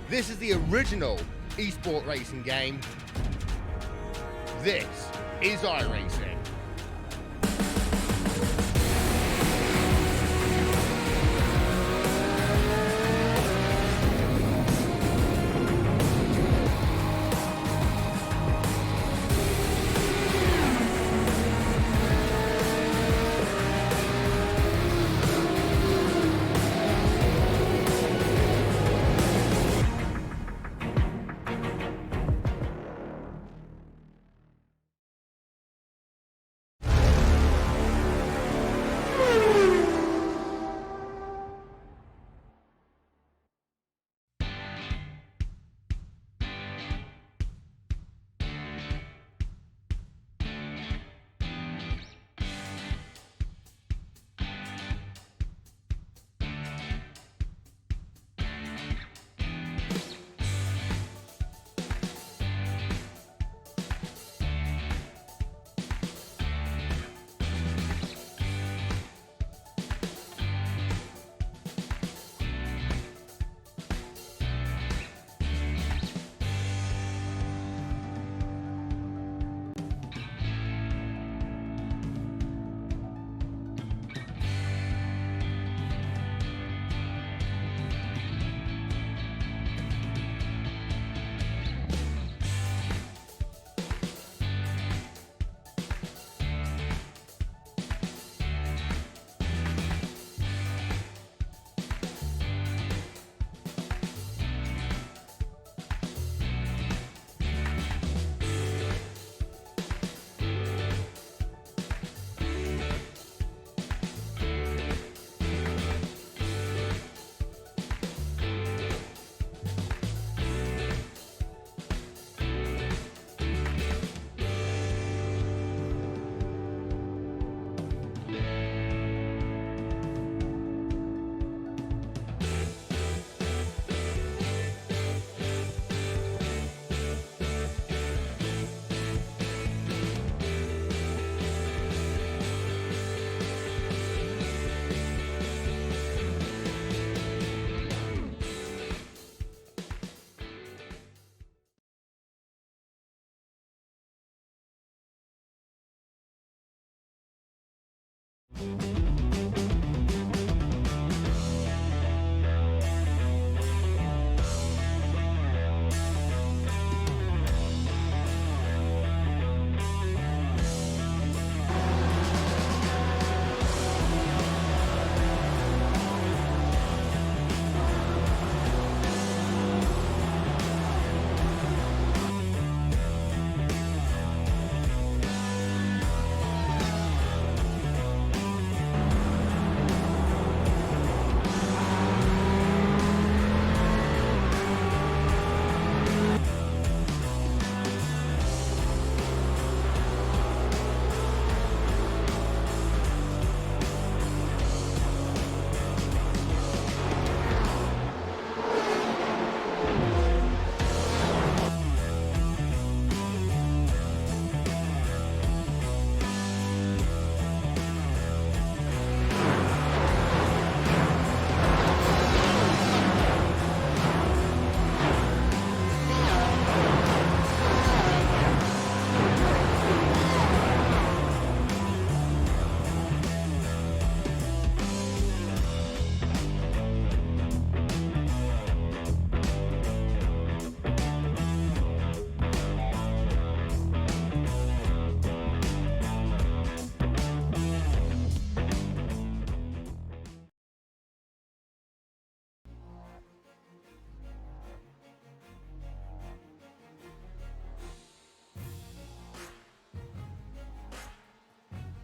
This is the original esport racing game. This is iRacing.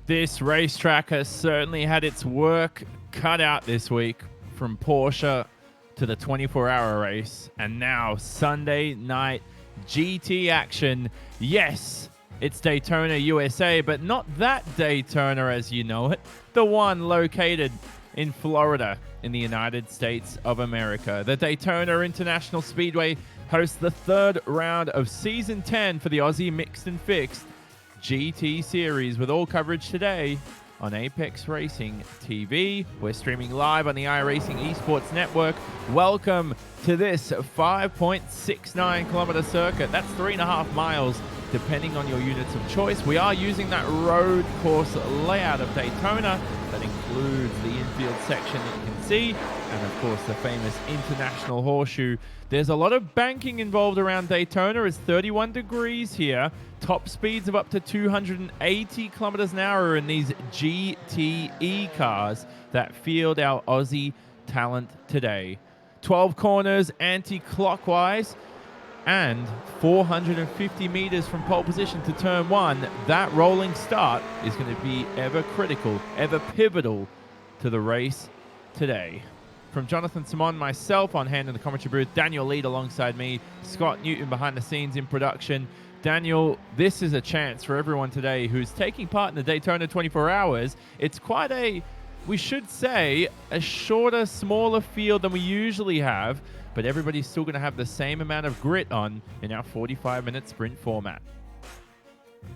This racetrack has certainly had its work cut out this week, from Porsche to the 24-hour race, and now Sunday night GT action. Yes, it's Daytona, USA, but not that Daytona as you know it, the one located in Florida in the United States of America. The Daytona International Speedway hosts the third round of Season 10 for the Aussie Mixed and Fixed GT Series, with all coverage today on Apex Racing TV. We're streaming live on the iRacing Esports Network. Welcome to this 5.69 kilometer circuit. That's 3.5 miles, depending on your units of choice. We are using that road course layout of Daytona. That includes the infield section that you can see, and of course the famous International Horseshoe. There's a lot of banking involved around Daytona. It's 31 degrees here. Top speeds of up to 280 kilometers an hour in these GTE cars that field our Aussie talent today. 12 corners anti-clockwise, and 450 meters from pole position to turn one. That rolling start is going to be ever critical, ever pivotal to the race today. From Jonathan Simon, myself on hand in the commentary booth, Daniel Lead alongside me, Scott Newton behind the scenes in production. Daniel, this is a chance for everyone today who's taking part in the Daytona 24 hours. It's quite a, we should say, a shorter, smaller field than we usually have, but everybody's still going to have the same amount of grit on in our 45-minute sprint format.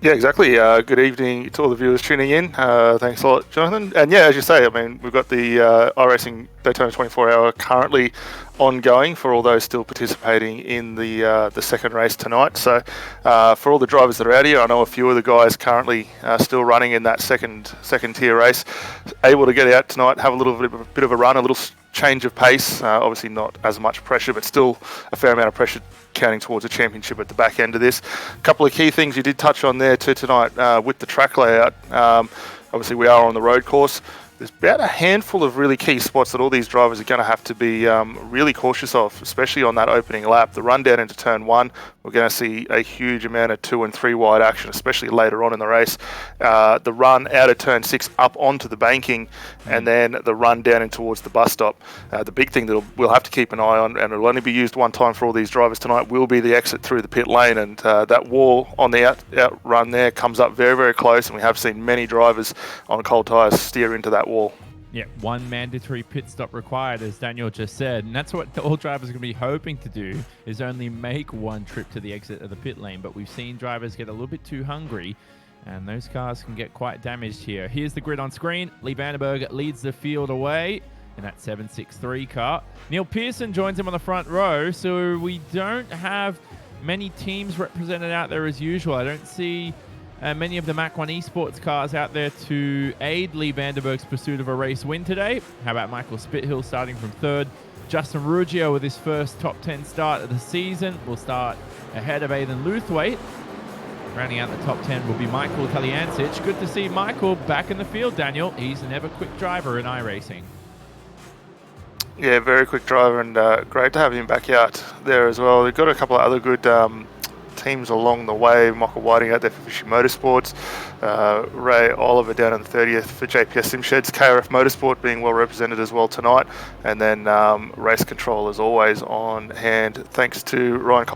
Yeah, exactly. Good evening to all the viewers tuning in. Thanks a lot, Jonathan. And yeah, as you say, I mean, we've got the iRacing Daytona 24-hour currently ongoing for all those still participating in the second race tonight. So for all the drivers that are out here, I know a few of the guys currently still running in that second tier race, able to get out tonight, have a little bit of a run, a little change of pace. Obviously not as much pressure, but still a fair amount of pressure counting towards a championship at the back end of this. A couple of key things you did touch on there too tonight with the track layout. Obviously we are on the road course. There's about a handful of really key spots that all these drivers are going to have to be really cautious of, especially on that opening lap. The run down into turn one, we're going to see a huge amount of 2 and 3 wide action, especially later on in the race. The run out of turn 6 up onto the banking, and then the run down in towards the bus stop. The big thing that we'll have to keep an eye on, and it'll only be used one time for all these drivers tonight, will be the exit through the pit lane. And that wall on the out run there comes up very, very close, and we have seen many drivers on cold tyres steer into that wall. Yeah, one mandatory pit stop required, as Daniel just said, and that's what all drivers are going to be hoping to do, is only make one trip to the exit of the pit lane. But we've seen drivers get a little bit too hungry, and those cars can get quite damaged here. Here's the grid on screen. Lee Vandenberg leads the field away in that 763 car. Neil Pearson joins him on the front row, so we don't have many teams represented out there as usual. I don't see many of the Mach 1 Esports cars out there to aid Lee Vandenberg's pursuit of a race win today. How about Michael Spithill starting from third? Justin Ruggio with his first top 10 start of the season will start ahead of Aidan Luthwaite. Rounding out the top 10 will be Michael Taliancic. Good to see Michael back in the field, Daniel. He's an ever-quick driver in iRacing. Yeah, very quick driver, and great to have him back out there as well. They've got a couple of other good teams along the way. Michael Whiting out there for Fishy Motorsports, Ray Oliver down in the 30th for JPS Simsheds, KRF Motorsport being well represented as well tonight, and then Race Control as always on hand, thanks to Ryan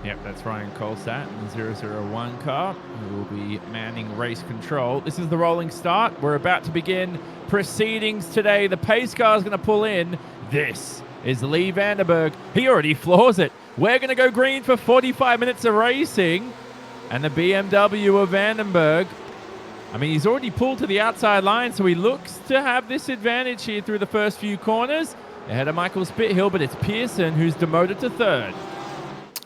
Yep, that's Ryan Colsat in the 001 car, who will be manning Race Control. This is the rolling start. We're about to begin proceedings today. The pace car is going to pull in. This is Lee Vandenberg. He already floors it. We're going to go green for 45 minutes of racing. And the BMW of Vandenberg, I mean, he's already pulled to the outside line, so he looks to have this advantage here through the first few corners. Ahead of Michael Spithill, but it's Pearson who's demoted to third.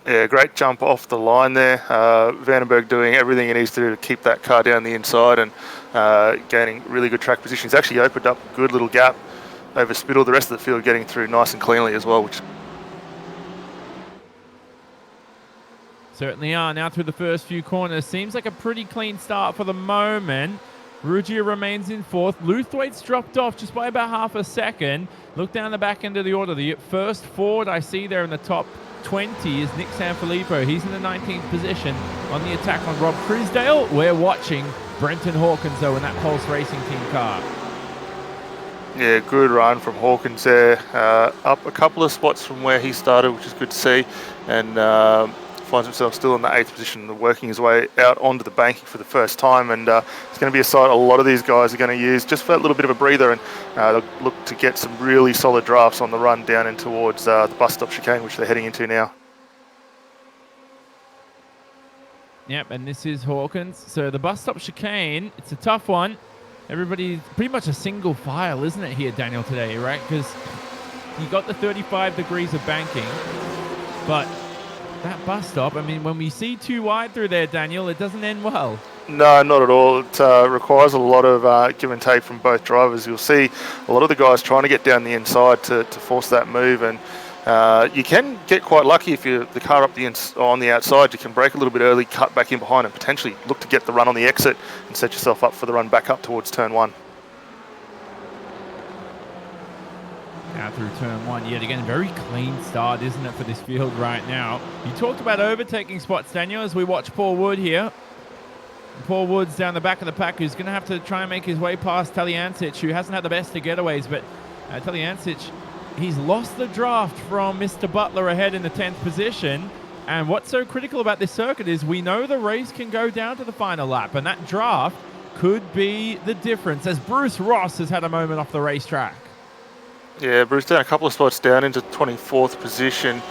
Yeah, great jump off the line there. Vandenberg doing everything he needs to do to keep that car down the inside and gaining really good track position. He's actually opened up a good little gap over Spittle. The rest of the field getting through nice and cleanly as well. Certainly are. Now through the first few corners. Seems like a pretty clean start for the moment. Ruggio remains in fourth. Luthwaite's dropped off just by about half a second. Look down the back end of the order. The first Ford I see there in the top 20 is Nick Sanfilippo. He's in the 19th position on the attack on Rob Crisdale. We're watching Brenton Hawkins, though, in that Pulse Racing Team car. Yeah, good run from Hawkins there. Up a couple of spots from where he started, which is good to see. And finds himself still in the 8th position, working his way out onto the banking for the first time. And it's going to be a site a lot of these guys are going to use just for that little bit of a breather, and they'll look to get some really solid drafts on the run down in towards the bus stop chicane, which they're heading into now. Yep, and this is Hawkins. So the bus stop chicane, it's a tough one. Everybody, pretty much a single file, isn't it here, Daniel, today, right? Because you got the 35 degrees of banking, but that bus stop, I mean, when we see too wide through there, Daniel, it doesn't end well. No, not at all. It requires a lot of give and take from both drivers. You'll see a lot of the guys trying to get down the inside to force that move, and you can get quite lucky if you're the car up on the outside. You can brake a little bit early, cut back in behind, and potentially look to get the run on the exit and set yourself up for the run back up towards turn 1. Now through turn 1, yet again, very clean start, isn't it, for this field right now? You talked about overtaking spots, Daniel, as we watch Paul Wood here. Paul Wood's down the back of the pack, who's going to have to try and make his way past Talyancic, who hasn't had the best of getaways, but Talyancic, he's lost the draft from Mr. Butler ahead in the 10th position. And what's so critical about this circuit is we know the race can go down to the final lap, and that draft could be the difference, as Bruce Ross has had a moment off the racetrack. Yeah, Bruce down a couple of spots down into 24th position.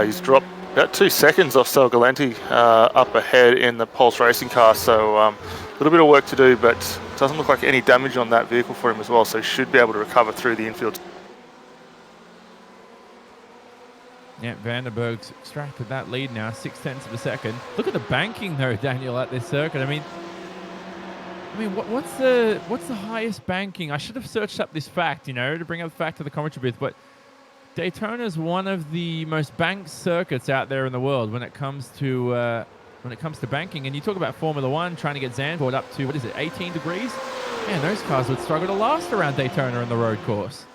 He's dropped about 2 seconds off Sal Galante up ahead in the Pulse Racing car, so a little bit of work to do, but it doesn't look like any damage on that vehicle for him as well, so he should be able to recover through the infield. Yeah, Vandenberg's extracted that lead now, 0.6 of a second. Look at the banking though, Daniel, at this circuit. I mean, what's the highest banking? I should have searched up this fact, to bring up the fact to the commentary booth, but Daytona is one of the most banked circuits out there in the world when it comes to banking. And you talk about Formula One trying to get Zandvoort up to 18 degrees. Man, those cars would struggle to last around Daytona in the road course.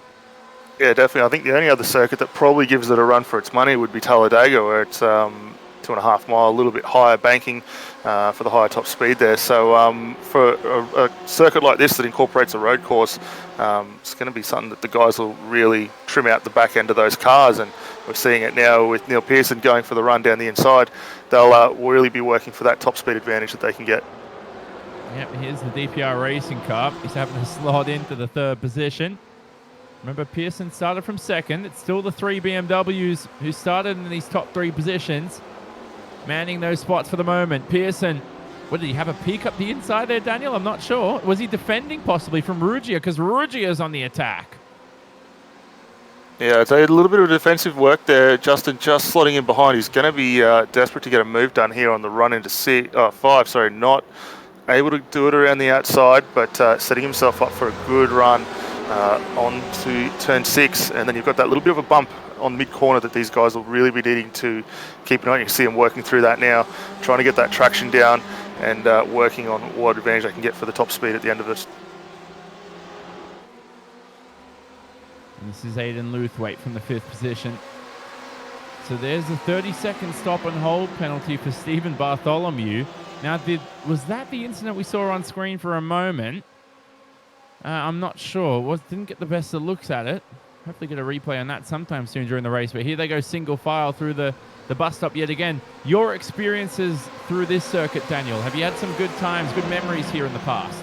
Yeah, definitely. I think the only other circuit that probably gives it a run for its money would be Talladega, where it's 2.5 mile, a little bit higher banking for the higher top speed there. So for a circuit like this that incorporates a road course, it's going to be something that the guys will really trim out the back end of those cars, and we're seeing it now with Neil Pearson going for the run down the inside. They'll really be working for that top speed advantage that they can get. Yep, here's the DPR racing car. He's having to slot into the 3rd position. Remember, Pearson started from 2nd. It's still the 3 BMWs who started in these top 3 positions, manning those spots for the moment. Pearson, what, did he have a peek up the inside there, Daniel? I'm not sure. Was he defending possibly from Ruggia? Because Ruggia's on the attack. Yeah, it's a little bit of defensive work there. Justin just slotting in behind. He's going to be desperate to get a move done here on the run into 5. Sorry, not able to do it around the outside, but setting himself up for a good run on to turn 6. And then you've got that little bit of a bump on mid-corner that these guys will really be needing to keep an eye on. You can see them working through that now, trying to get that traction down and working on what advantage they can get for the top speed at the end of it. And this is Aidan Luthwaite from the 5th position. So there's a 30-second stop and hold penalty for Stephen Bartholomew. Now, was that the incident we saw on screen for a moment? I'm not sure. Didn't get the best of looks at it. Hopefully get a replay on that sometime soon during the race. But here they go single file through the bus stop yet again. Your experiences through this circuit, Daniel, have you had some good times, good memories here in the past?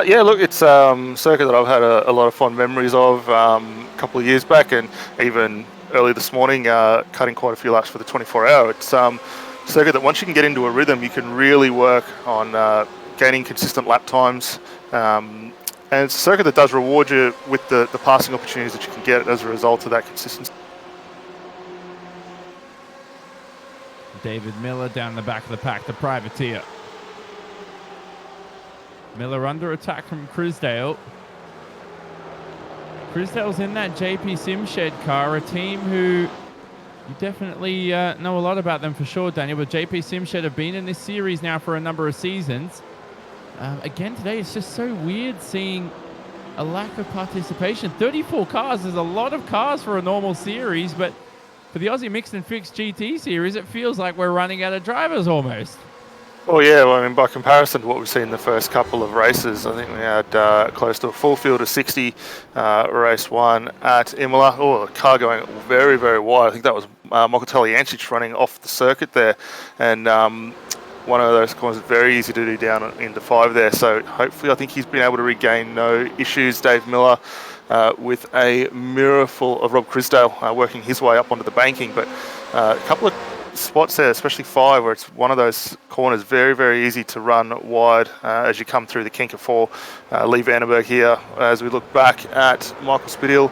Yeah, look, it's a circuit that I've had a lot of fond memories of a couple of years back, and even early this morning, cutting quite a few laps for the 24-hour. It's a circuit that once you can get into a rhythm, you can really work on gaining consistent lap times. And it's a circuit that does reward you with the passing opportunities that you can get as a result of that consistency. David Miller down the back of the pack, the privateer. Miller under attack from Crisdale. Crisdale's in that JP Simshed car, a team who you definitely know a lot about them for sure, Daniel, but JP Simshed have been in this series now for a number of seasons. Again, today it's just so weird seeing a lack of participation. 34 cars is a lot of cars for a normal series, but for the Aussie Mixed and Fixed GT series, it feels like we're running out of drivers almost. Well, yeah, I mean, by comparison to what we've seen in the first couple of races, I think we had close to a full field of 60 race 1 at Imola. Oh, a car going very, very wide. I think that was Michael Talyancic running off the circuit there. And one of those corners is very easy to do down into 5 there. So hopefully I think he's been able to regain no issues. Dave Miller with a mirror full of Rob Crisdale working his way up onto the banking. But a couple of spots there, especially 5, where it's one of those corners very, very easy to run wide as you come through the kink of 4. Lee Vandenberg here, as we look back at Michael Spidil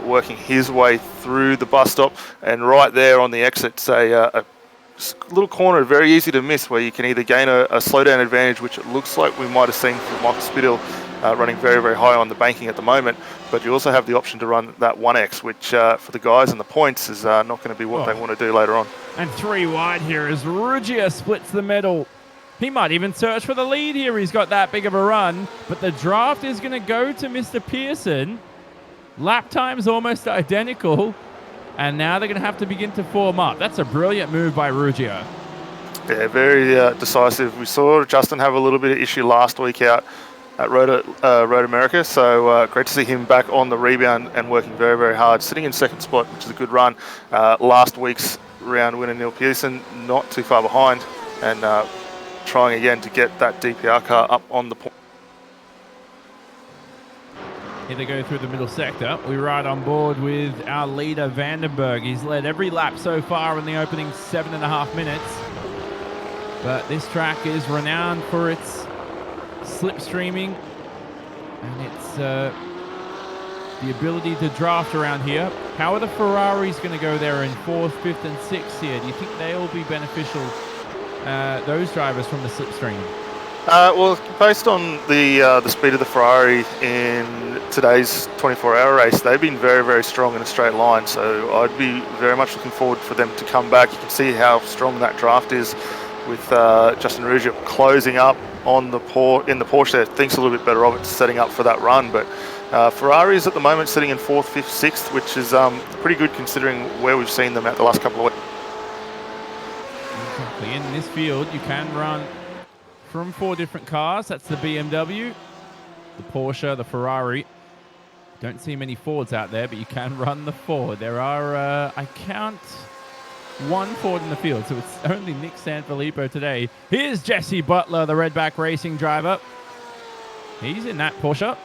working his way through the bus stop, and right there on the exit, a little corner, very easy to miss, where you can either gain a slowdown advantage, which it looks like we might have seen from Michael Spidil running very, very high on the banking at the moment, but you also have the option to run that 1X, which for the guys in the points is not going to be what they want to do later on. And 3 wide here as Ruggia splits the middle. He might even search for the lead here. He's got that big of a run, but the draft is going to go to Mr. Pearson. Lap time's almost identical, and now they're going to have to begin to form up. That's a brilliant move by Ruggia. Yeah, very decisive. We saw Justin have a little bit of issue last week out at Road America, so great to see him back on the rebound and working very, very hard, sitting in second spot, which is a good run. Last week's round winner Neil Pearson not too far behind, and trying again to get that DPR car up on the point. Here they go through the middle sector. We ride on board with our leader Vandenberg. He's led every lap so far in the opening 7.5 minutes, but this track is renowned for its slipstreaming and it's the ability to draft around here. How are the Ferraris going to go there in 4th, 5th and 6th here? Do you think they'll be beneficial, those drivers from the slipstream? Well, based on the speed of the Ferrari in today's 24-hour race, they've been very, very strong in a straight line, so I'd be very much looking forward for them to come back. You can see how strong that draft is with Justin Ruggia closing up on in the Porsche there. Thinks a little bit better of it, setting up for that run, but Ferrari is at the moment sitting in 4th, 5th, 6th, which is pretty good considering where we've seen them at the last couple of weeks. Exactly. In this field, you can run from 4 different cars. That's the BMW, the Porsche, the Ferrari. Don't see many Fords out there, but you can run the Ford. There are, I count 1 Ford in the field, so it's only Nick Sanfilippo today. Here's Jesse Butler, the Redback Racing driver. He's in that Porsche,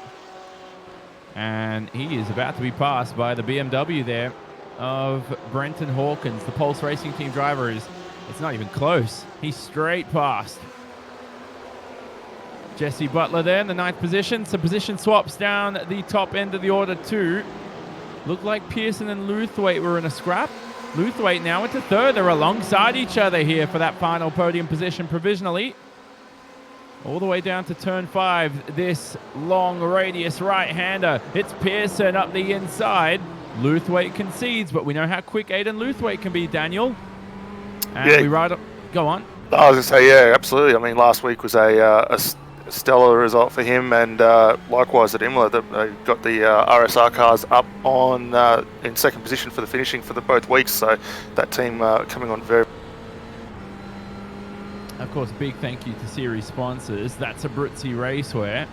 and he is about to be passed by the BMW there of Brenton Hawkins, the Pulse Racing Team driver. It's not even close. He's straight past Jesse Butler there in the 9th position. Some position swaps down the top end of the order too. Looked like Pearson and Luthwaite were in a scrap. Luthwaite now into 3rd. They're alongside each other here for that final podium position provisionally. All the way down to turn 5. This long radius right-hander. It's Pearson up the inside. Luthwaite concedes, but we know how quick Aidan Luthwaite can be, Daniel. And yeah. we ride up. Go on. I was going to say, yeah, absolutely. I mean, last week was a stellar result for him, and likewise at Imola, they got the RSR cars up on in 2nd position for the finishing for both weeks, so that team coming on very. Of course, big thank you to series sponsors. That's Abruzzi Racewear,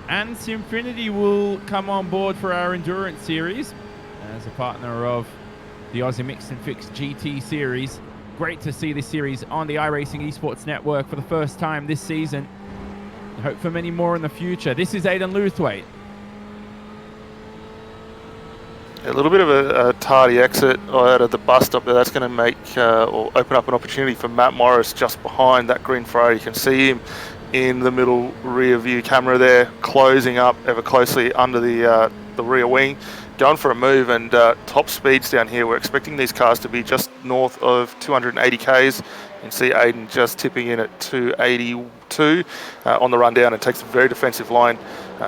and Simfinity will come on board for our endurance series as a partner of the Aussie Mixed and Fixed GT series. Great to see this series on the iRacing Esports Network for the first time this season. Hope for many more in the future. This is Aidan Luthwaite. A little bit of a tardy exit out of the bus stop there. That's going to make or open up an opportunity for Matt Morris just behind that green Ferrari. You can see him in the middle rear view camera there, closing up ever closely under the rear wing, going for a move, and top speeds down here. We're expecting these cars to be just north of 280 Ks. You can see Aidan just tipping in at 282 on the run down, and takes a very defensive line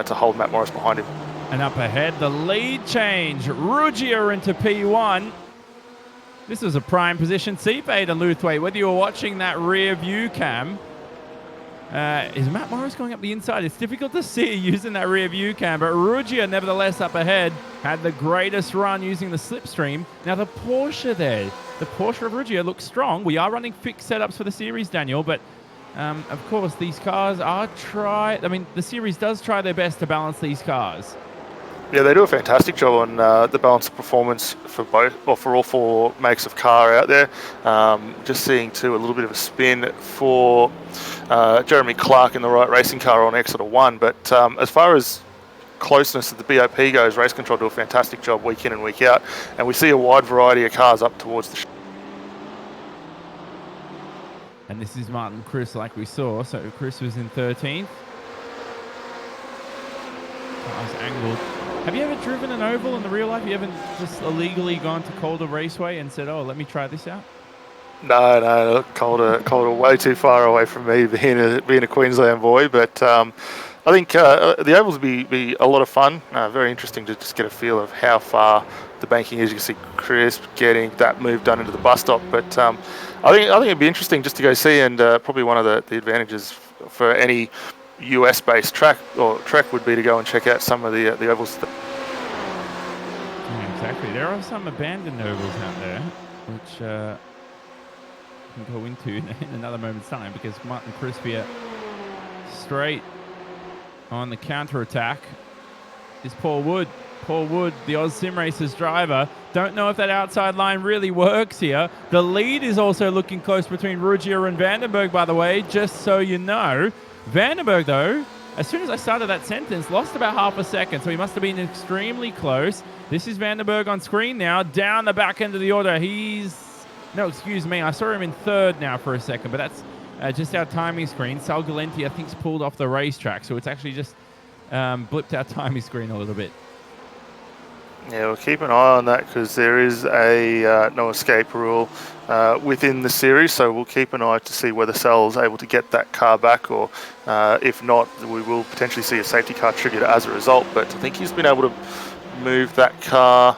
to hold Matt Morris behind him. And up ahead, the lead change. Ruggia into P1. This was a prime position seat for Aidan Luthwaite. Whether you were watching that rear view cam, is Matt Morris going up the inside? It's difficult to see using that rear view cam, but Ruggia, nevertheless, up ahead, had the greatest run using the slipstream. Now the Porsche there, the Porsche of Ruggia looks strong. We are running fixed setups for the series, Daniel, but of course these cars are the series does try their best to balance these cars. Yeah, they do a fantastic job on the balance of performance for all 4 makes of car out there. Just seeing too a little bit of a spin for Jeremy Clark in the right racing car on Exeter 1. But as far as closeness of the BOP goes, Race Control do a fantastic job week in and week out, and we see a wide variety of cars up towards the And this is Martin Chris, like we saw. So Chris was in 13th. Car's angled. Have you ever driven an oval in the real life? You haven't just illegally gone to Calder Raceway and said, "Oh, let me try this out"? No, Calder way too far away from me, being a Queensland boy. But I think the ovals will be a lot of fun. Very interesting to just get a feel of how far the banking is. You can see Chris getting that move done into the bus stop. But I think it'd be interesting just to go see, and probably one of the advantages for any US-based track would be to go and check out some of the ovals. Yeah, exactly. There are some abandoned ovals out there, which we can go into in another moment's time, because Martin Crispier straight on the counter-attack is Paul Wood. Paul Wood, the Oz Sim Racers driver. Don't know if that outside line really works here. The lead is also looking close between Ruggier and Vandenberg, by the way, just so you know. Vandenberg, though, as soon as I started that sentence, lost about half a second, so he must have been extremely close. This is Vandenberg on screen now, down the back end of the order. No, excuse me, I saw him in third now for a second, but that's just our timing screen. Sal Galenti, I think, is pulled off the racetrack, so it's actually just blipped our timing screen a little bit. Yeah, we'll keep an eye on that, because there is a no escape rule within the series, so we'll keep an eye to see whether Sal's able to get that car back, or if not, we will potentially see a safety car triggered as a result. But I think he's been able to move that car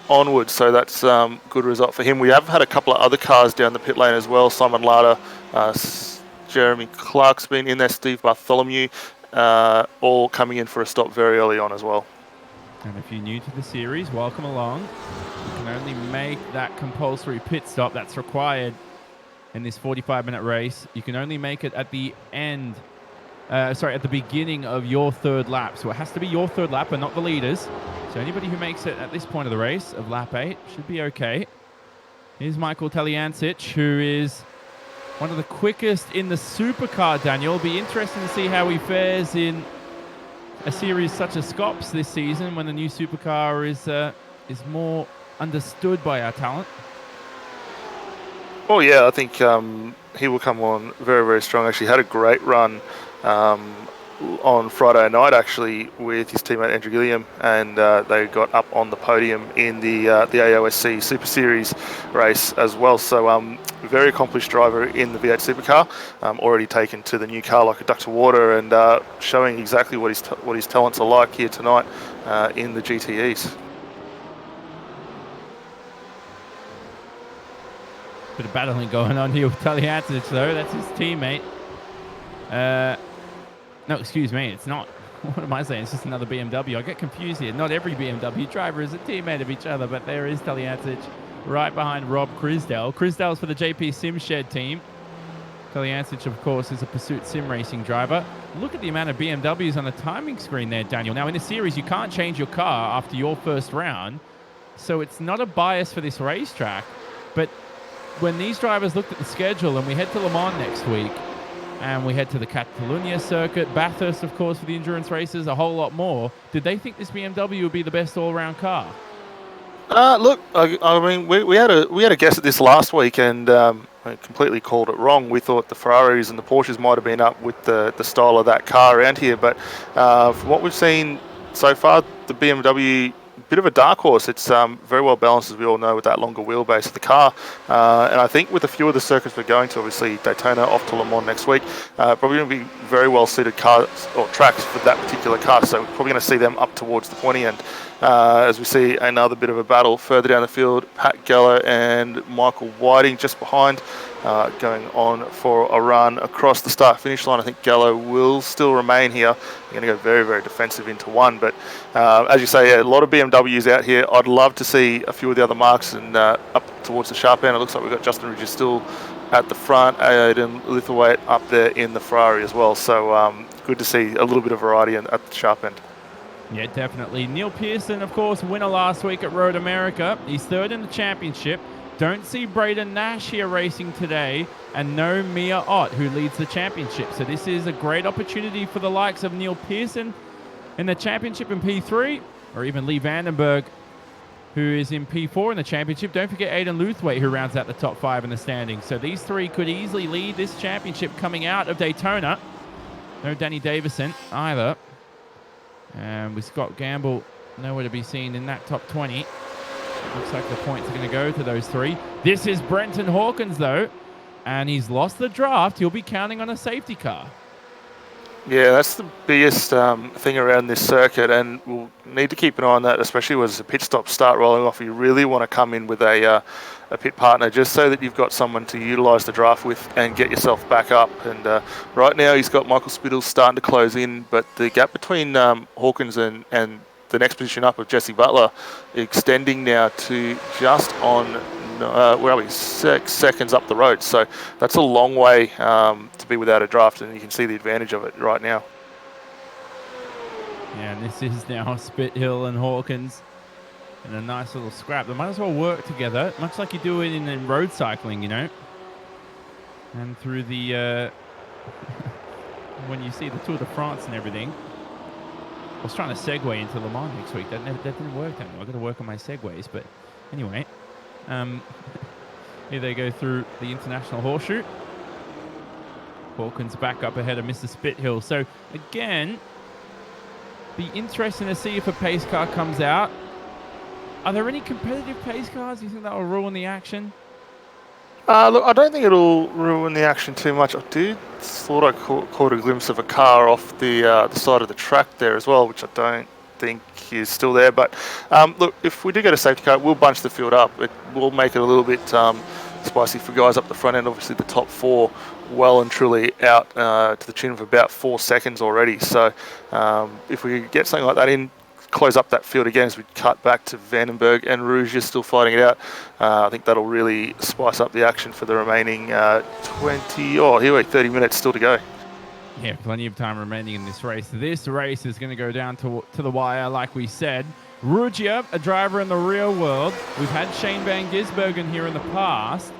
onwards, so that's good result for him. We have had a couple of other cars down the pit lane as well. Simon Lada, Jeremy Clark's been in there, Steve Bartholomew, all coming in for a stop very early on as well. And if you're new to the series, welcome along. You can only make that compulsory pit stop that's required in this 45-minute race. You can only make it at the at the beginning of your third lap. So it has to be your third lap and not the leaders. So anybody who makes it at this point of the race, of lap 8, should be okay. Here's Michael Taliancic, who is one of the quickest in the supercar, Daniel. It'll be interesting to see how he fares in a series such as Scops this season, when the new supercar is more understood by our talent. Oh yeah, I think he will come on very, very strong. Actually had a great run on Friday night, actually, with his teammate Andrew Gilliam, and they got up on the podium in the AOSC Super Series race as well. So very accomplished driver in the V8 supercar, already taken to the new car like a duck to water, and showing exactly what his talents are like here tonight in the GTEs. Bit of battling going on here with Taliancic, though. That's his teammate. No, excuse me, it's not. What am I saying? It's just another BMW. I get confused here. Not every BMW driver is a teammate of each other, but there is Taliancic right behind Rob Crisdell. Crisdell's for the JP Sim Shed team. Taliancic, of course, is a Pursuit Sim Racing driver. Look at the amount of BMWs on the timing screen there, Daniel. Now, in this series, you can't change your car after your first round, so it's not a bias for this racetrack. But when these drivers looked at the schedule, and we head to Le Mans next week, and we head to the Catalunya circuit, Bathurst, of course, for the endurance races, a whole lot more. Did they think this BMW would be the best all-round car? Look, I mean, we had a guess at this last week, and I completely called it wrong. We thought the Ferraris and the Porsches might have been up with the style of that car around here, but from what we've seen so far, the BMW, bit of a dark horse. It's very well balanced, as we all know, with that longer wheelbase of the car. And I think with a few of the circuits we're going to, obviously Daytona, off to Le Mans next week, probably going to be very well suited cars or tracks for that particular car. So we're probably going to see them up towards the pointy end. As we see another bit of a battle further down the field, Pat Geller and Michael Whiting just behind, going on for a run across the start-finish line. I think Geller will still remain here. They're going to go very, very defensive into one. But as you say, a lot of BMWs out here. I'd love to see a few of the other marks and up towards the sharp end. It looks like we've got Justin Ridge still at the front, Aidan Lithuate up there in the Ferrari as well. So good to see a little bit of variety at the sharp end. Yeah, definitely. Neil Pearson, of course, winner last week at Road America. He's third in the championship. Don't see Braden Nash here racing today, and no Mia Ott, who leads the championship. So this is a great opportunity for the likes of Neil Pearson in the championship in P3, or even Lee Vandenberg who is in P4 in the championship. Don't forget Aidan Luthwaite, who rounds out the top 5 in the standings. So these 3 could easily lead this championship coming out of Daytona. No Danny Davison either. And with Scott Gamble nowhere to be seen in that top 20. Looks like the points are going to go to those 3. This is Brenton Hawkins, though. And he's lost the draft. He'll be counting on a safety car. Yeah, that's the biggest thing around this circuit, and we'll need to keep an eye on that, especially as the pit stops start rolling off. You really want to come in with a pit partner, just so that you've got someone to utilise the draft with and get yourself back up. And right now he's got Michael Spittles starting to close in, but the gap between Hawkins and the next position up of Jesse Butler extending now to just on, where are we, 6 seconds up the road. So that's a long way to be without a draft, and you can see the advantage of it right now. Yeah, and this is now Spithill and Hawkins in a nice little scrap. They might as well work together, much like you do it in road cycling, you know. And through the, when you see the Tour de France and everything. I was trying to segue into Le Mans next week. That didn't work anymore. I've got to work on my segues. But anyway, here they go through the International Horseshoe. Hawkins back up ahead of Mr. Spithill. So, again, be interesting to see if a pace car comes out. Are there any competitive pace cars? Do you think that will ruin the action? Look, I don't think it'll ruin the action too much. I thought I caught a glimpse of a car off the side of the track there as well, which I don't think is still there. But look, if we do get a safety car, we'll bunch the field up. It will make it a little bit spicy for guys up the front end. Obviously, the top 4 well and truly out to the tune of about 4 seconds already. So if we get something like that in, close up that field again as we cut back to Vandenberg and Rouge is still fighting it out. I think that'll really spice up the action for the remaining 30 minutes still to go. Yeah, plenty of time remaining in this race. This race is going to go down to the wire, like we said. Ruggia, a driver in the real world. We've had Shane Van Gisbergen here in the past.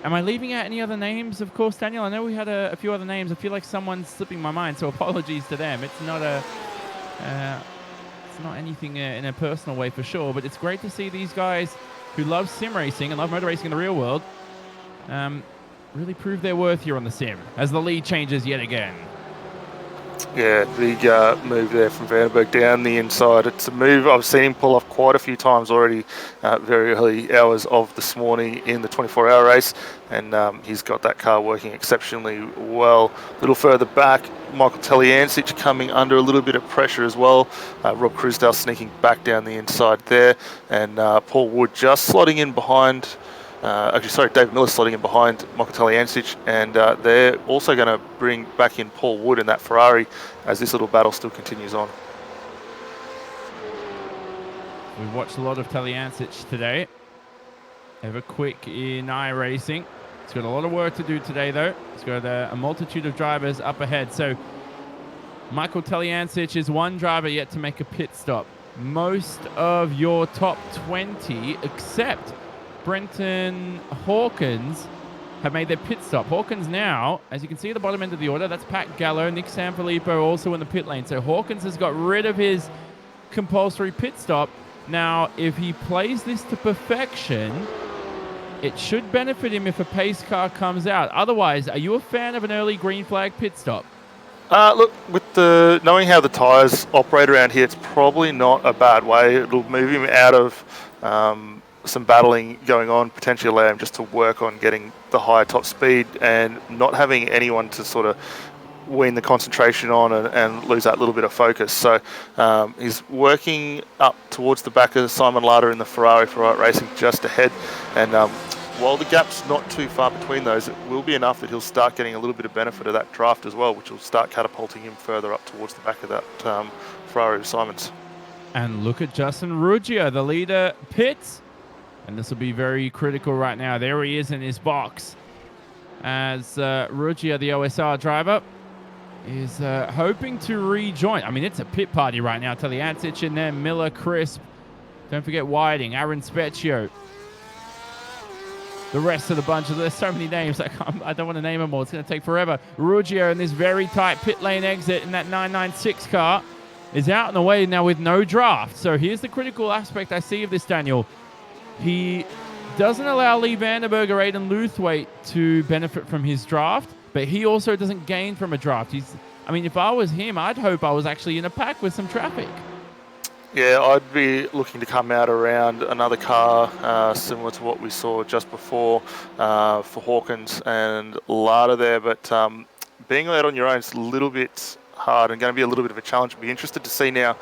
Am I leaving out any other names, of course, Daniel? I know we had a few other names. I feel like someone's slipping my mind, so apologies to them. It's not anything in a personal way for sure, but it's great to see these guys who love sim racing and love motor racing in the real world really prove their worth here on the sim as the lead changes yet again. Yeah, big move there from Vandenberg down the inside. It's a move I've seen him pull off quite a few times already, very early hours of this morning in the 24-hour race, and he's got that car working exceptionally well. A little further back, Michael Teliancic coming under a little bit of pressure as well. Rob Crusdale sneaking back down the inside there, and Paul Wood just slotting in behind. David Miller slotting in behind Michael Teliancic, and they're also going to bring back in Paul Wood in that Ferrari as this little battle still continues on. We've watched a lot of Teliancic today. Ever quick in iRacing. He's got a lot of work to do today, though. He's got a multitude of drivers up ahead. So Michael Teliancic is one driver yet to make a pit stop. Most of your top 20, except Brenton Hawkins, have made their pit stop. Hawkins now, as you can see at the bottom end of the order, that's Pat Gallo, Nick Sanfilippo also in the pit lane. So Hawkins has got rid of his compulsory pit stop. Now, if he plays this to perfection, it should benefit him if a pace car comes out. Otherwise, are you a fan of an early green flag pit stop? Look, with knowing how the tyres operate around here, it's probably not a bad way. It'll move him out of some battling going on, potentially allow him just to work on getting the higher top speed and not having anyone to sort of wean the concentration on and lose that little bit of focus. So he's working up towards the back of Simon Larder in the Ferrari for iRacing just ahead, and while the gap's not too far between those, it will be enough that he'll start getting a little bit of benefit of that draft as well, which will start catapulting him further up towards the back of that Ferrari of Simon's. And look at Justin Ruggia, the leader, pits. And this will be very critical right now. There he is in his box as Ruggia, the OSR driver, is hoping to rejoin. I mean, it's a pit party right now. Teliancic in there, Miller, Crisp. Don't forget Whiting, Aaron Specchio. The rest of the bunch, there's so many names. I don't want to name them all. It's going to take forever. Ruggia in this very tight pit lane exit in that 996 car is out and away now with no draft. So here's the critical aspect I see of this, Daniel. he doesn't allow Lee Vandenberg or Aiden Luthwaite to benefit from his draft, but he also doesn't gain from a draft. If I was him, I'd hope I was actually in a pack with some traffic. Yeah, I'd be looking to come out around another car similar to what we saw just before for Hawkins and Lada there, but being out on your own is a little bit hard and going to be a little bit of a challenge. I'll be interested to see now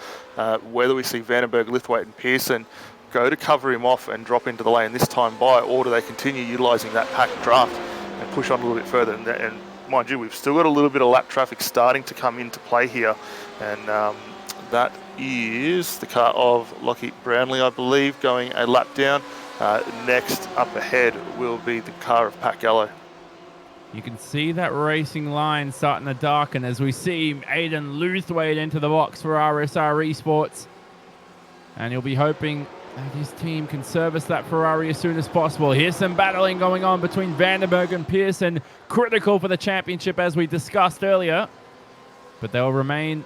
whether we see Vandenberg, Lithwaite and Pearson go to cover him off and drop into the lane this time by, or do they continue utilising that pack draft and push on a little bit further? And mind you, we've still got a little bit of lap traffic starting to come into play here, and that is the car of Lockie Brownlee, I believe, going a lap down. Next up ahead will be the car of Pat Gallo. You can see that racing line starting to darken as we see Aiden Luthwaite enter the box for RSR Esports. And he'll be hoping that his team can service that Ferrari as soon as possible. Here's some battling going on between Vandenberg and Pearson. Critical for the championship, as we discussed earlier. But they'll remain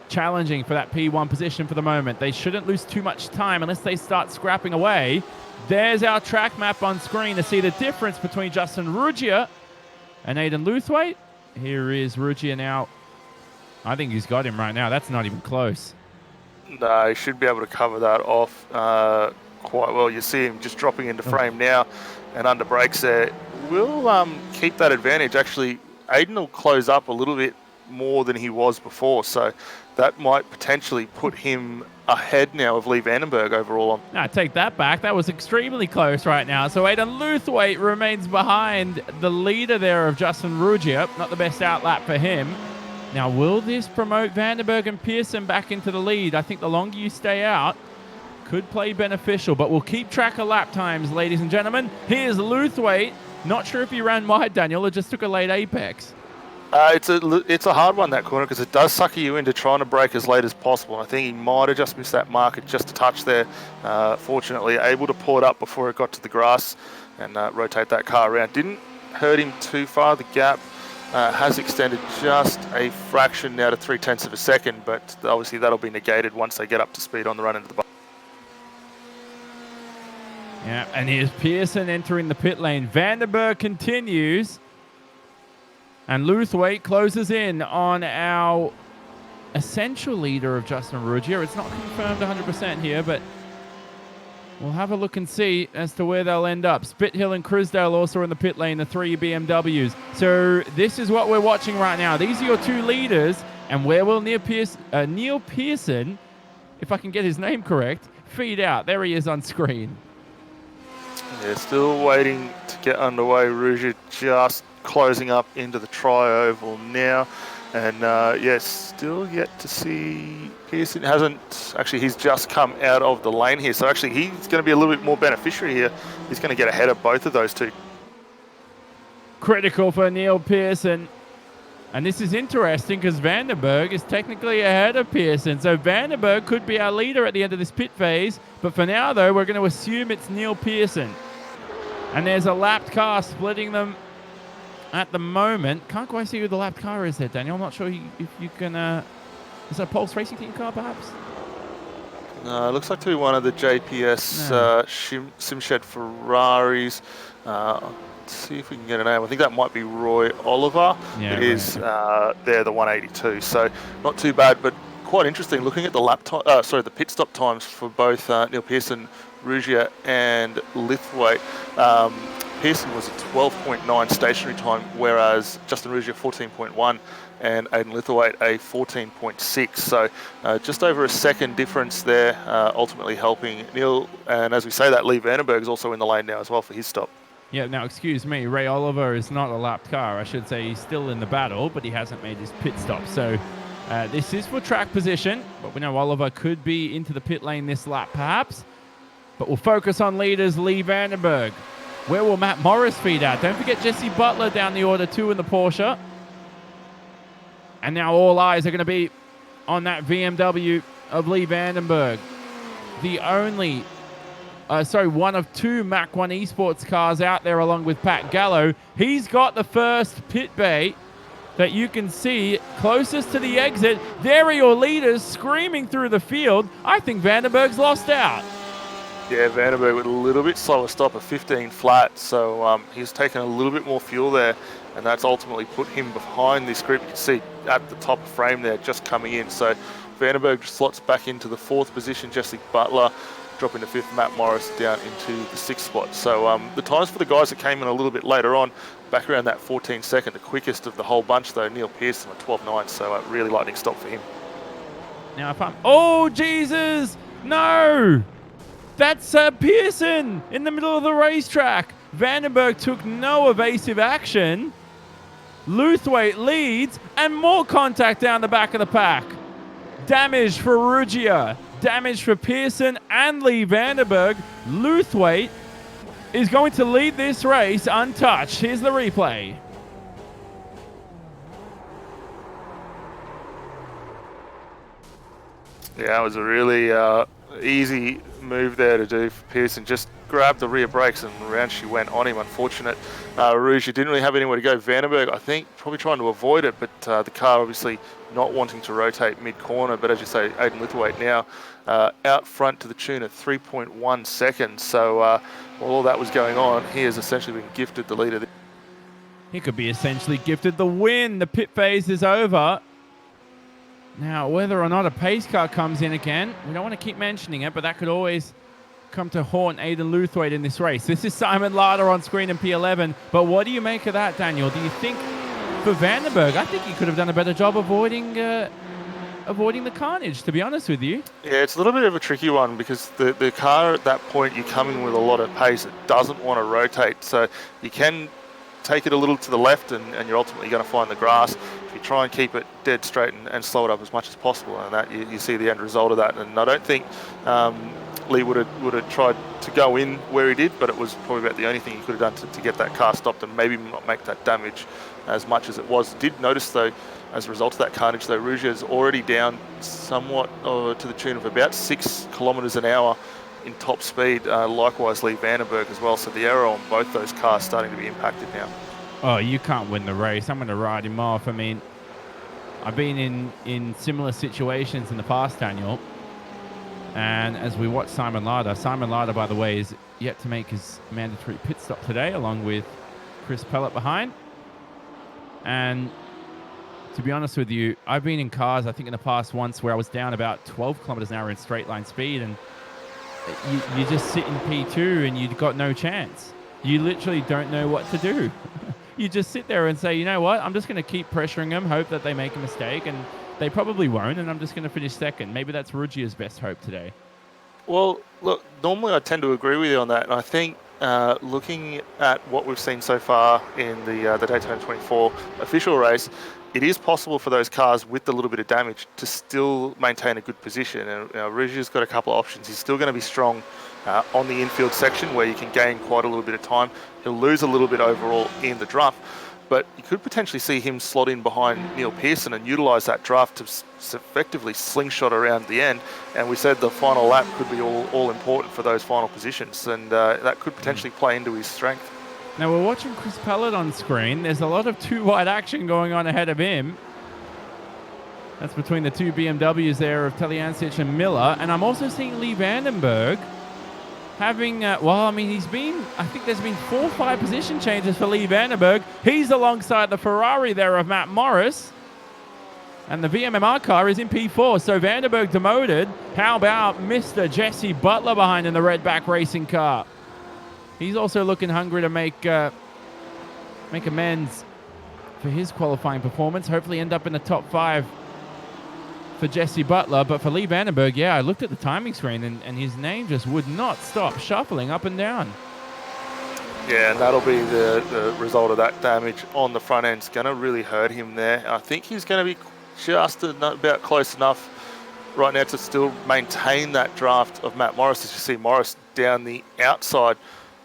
challenging for that P1 position for the moment. They shouldn't lose too much time unless they start scrapping away. There's our track map on screen to see the difference between Justin Ruggia and Aiden Luthwaite. Here is Ruggia now. I think he's got him right now. That's not even close. No, he should be able to cover that off quite well. You see him just dropping into frame now and under brakes there. We'll keep that advantage. Actually, Aiden will close up a little bit more than he was before, so that might potentially put him ahead now of Lee Vandenberg overall. I take that back. That was extremely close right now. So Aiden Luthwaite remains behind the leader there of Justin Ruggia. Not the best outlap for him. Now, will this promote Vandenberg and Pearson back into the lead? I think the longer you stay out could play beneficial, but we'll keep track of lap times, ladies and gentlemen. Here's Luthwaite. Not sure if he ran wide, Daniel, or just took a late apex. It's a hard one, that corner, because it does sucker you into trying to brake as late as possible. And I think he might have just missed that marker just a touch there. Fortunately, able to pull it up before it got to the grass and rotate that car around. Didn't hurt him too far. The gap has extended just a fraction now to 0.3 of a second, but obviously that'll be negated once they get up to speed on the run into the bump. Yeah, and here's Pearson entering the pit lane. Vandenberg continues. And Luthwaite closes in on our essential leader of Justin Ruggia. It's not confirmed 100% here, but we'll have a look and see as to where they'll end up. Spithill and Crisdale also in the pit lane, the 3 BMWs. So this is what we're watching right now. These are your two leaders. And where will Neil Pearson, if I can get his name correct, feed out? There he is on screen. Yeah, still waiting to get underway. Ruggia just closing up into the tri-oval now, and still yet to see Pearson. He's just come out of the lane here, so actually he's going to be a little bit more beneficiary here. He's going to get ahead of both of those two. Critical for Neil Pearson, and this is interesting because Vandenberg is technically ahead of Pearson, so Vandenberg could be our leader at the end of this pit phase, but for now though we're going to assume it's Neil Pearson, and there's a lapped car splitting them at the moment. Can't quite see who the lapped car is there, Daniel. I'm not sure if you can... is that a Pulse Racing Team car, perhaps? No, it looks like to be one of the JPS Simshed Ferraris. Let's see if we can get a name. I think that might be Roy Oliver. Yeah, it is. They're the 182, so not too bad, but quite interesting. Looking at the the pit stop times for both Neil Pearson, Ruggia, and Lithwaite. Pearson was a 12.9 stationary time, whereas Justin Ruggia 14.1 and Aiden Lithwaite a 14.6. So just over a second difference there, ultimately helping Neil. And as we say that, Lee Vandenberg is also in the lane now as well for his stop. Yeah, now excuse me, Ray Oliver is not a lapped car. I should say he's still in the battle, but he hasn't made his pit stop. So this is for track position, but we know Oliver could be into the pit lane this lap perhaps. But we'll focus on leaders Lee Vandenberg. Where will Matt Morris feed out? Don't forget Jesse Butler down the order 2 in the Porsche. And now all eyes are going to be on that VMW of Lee Vandenberg. The only, one of 2 Mach 1 Esports cars out there along with Pat Gallo. He's got the first pit bay that you can see closest to the exit. There are your leaders screaming through the field. I think Vandenberg's lost out. Yeah, Vandenberg with a little bit slower stop of 15 flat, so he's taken a little bit more fuel there, and that's ultimately put him behind this group. You can see at the top of frame there, just coming in. So Vandenberg slots back into the 4th position. Jesse Butler dropping to 5th. Matt Morris down into the 6th spot. So the times for the guys that came in a little bit later on, back around that 14-second, the quickest of the whole bunch though, Neil Pearson at 12.9. So really lightning stop for him. Now if I'm... Oh, Jesus! No! That's Pearson in the middle of the racetrack. Vandenberg took no evasive action. Luthwaite leads, and more contact down the back of the pack. Damage for Rugia. Damage for Pearson and Lee Vandenberg. Luthwaite is going to lead this race untouched. Here's the replay. Yeah, it was a really easy move there to do for Pearson. Just grabbed the rear brakes and around she went on him. Unfortunate. Rouge didn't really have anywhere to go. Vandenberg, I think, probably trying to avoid it, but the car obviously not wanting to rotate mid-corner. But as you say, Aidan Lithwaite now out front to the tune of 3.1 seconds. So while all that was going on, he has essentially been gifted the lead of the... He could be essentially gifted the win. The pit phase is over. Now, whether or not a pace car comes in again, we don't want to keep mentioning it, but that could always come to haunt Aidan Luthwaite in this race. This is Simon Larder on screen in P11, but what do you make of that, Daniel? Do you think for Vandenberg, I think he could have done a better job avoiding the carnage, to be honest with you? Yeah, it's a little bit of a tricky one because the car at that point, you're coming with a lot of pace. It doesn't want to rotate, so you can take it a little to the left and you're ultimately going to find the grass. If you try and keep it dead straight and slow it up as much as possible, and that you see the end result of that. And I don't think Lee would have tried to go in where he did, but it was probably about the only thing he could have done to get that car stopped and maybe not make that damage as much as it was. Did notice though, as a result of that carnage though, Rouge is already down somewhat to the tune of about 6 kilometres an hour in top speed, likewise Lee Vandenberg as well. So the error on both those cars starting to be impacted now. Oh, you can't win the race. I'm going to ride him off. I mean, I've been in similar situations in the past, Daniel. And as we watch Simon Larder, by the way, is yet to make his mandatory pit stop today, along with Chris Pellett behind. And to be honest with you, I've been in cars, I think in the past once, where I was down about 12 kilometers an hour in straight line speed, and you just sit in P2 and you've got no chance. You literally don't know what to do. You just sit there and say, you know what, I'm just going to keep pressuring them, hope that they make a mistake, and they probably won't, and I'm just going to finish second. Maybe that's Rugia's best hope today. Well, look, normally I tend to agree with you on that, and I think looking at what we've seen so far in the Daytona 24 official race, it is possible for those cars with a little bit of damage to still maintain a good position. And Rugia's got a couple of options. He's still going to be strong on the infield section where you can gain quite a little bit of time. He'll lose a little bit overall in the draft, but you could potentially see him slot in behind Neil Pearson and utilise that draft to effectively slingshot around the end. And we said the final lap could be all important for those final positions, and that could potentially play into his strength. Now we're watching Chris Pellett on screen. There's a lot of two-wide action going on ahead of him. That's between the two BMWs there of Teliancic and Miller. And I'm also seeing Lee Vandenberg having, I think there's been 4 or 5 position changes for Lee Vandenberg. He's alongside the Ferrari there of Matt Morris. And the VMMR car is in P4, so Vandenberg demoted. How about Mr. Jesse Butler behind in the Redback racing car? He's also looking hungry to make amends for his qualifying performance. Hopefully end up in the top 5 for Jesse Butler. But for Lee Vandenberg, yeah, I looked at the timing screen and his name just would not stop shuffling up and down. Yeah, and that'll be the result of that damage on the front end. It's going to really hurt him there. I think he's going to be just about close enough right now to still maintain that draft of Matt Morris. As you see Morris down the outside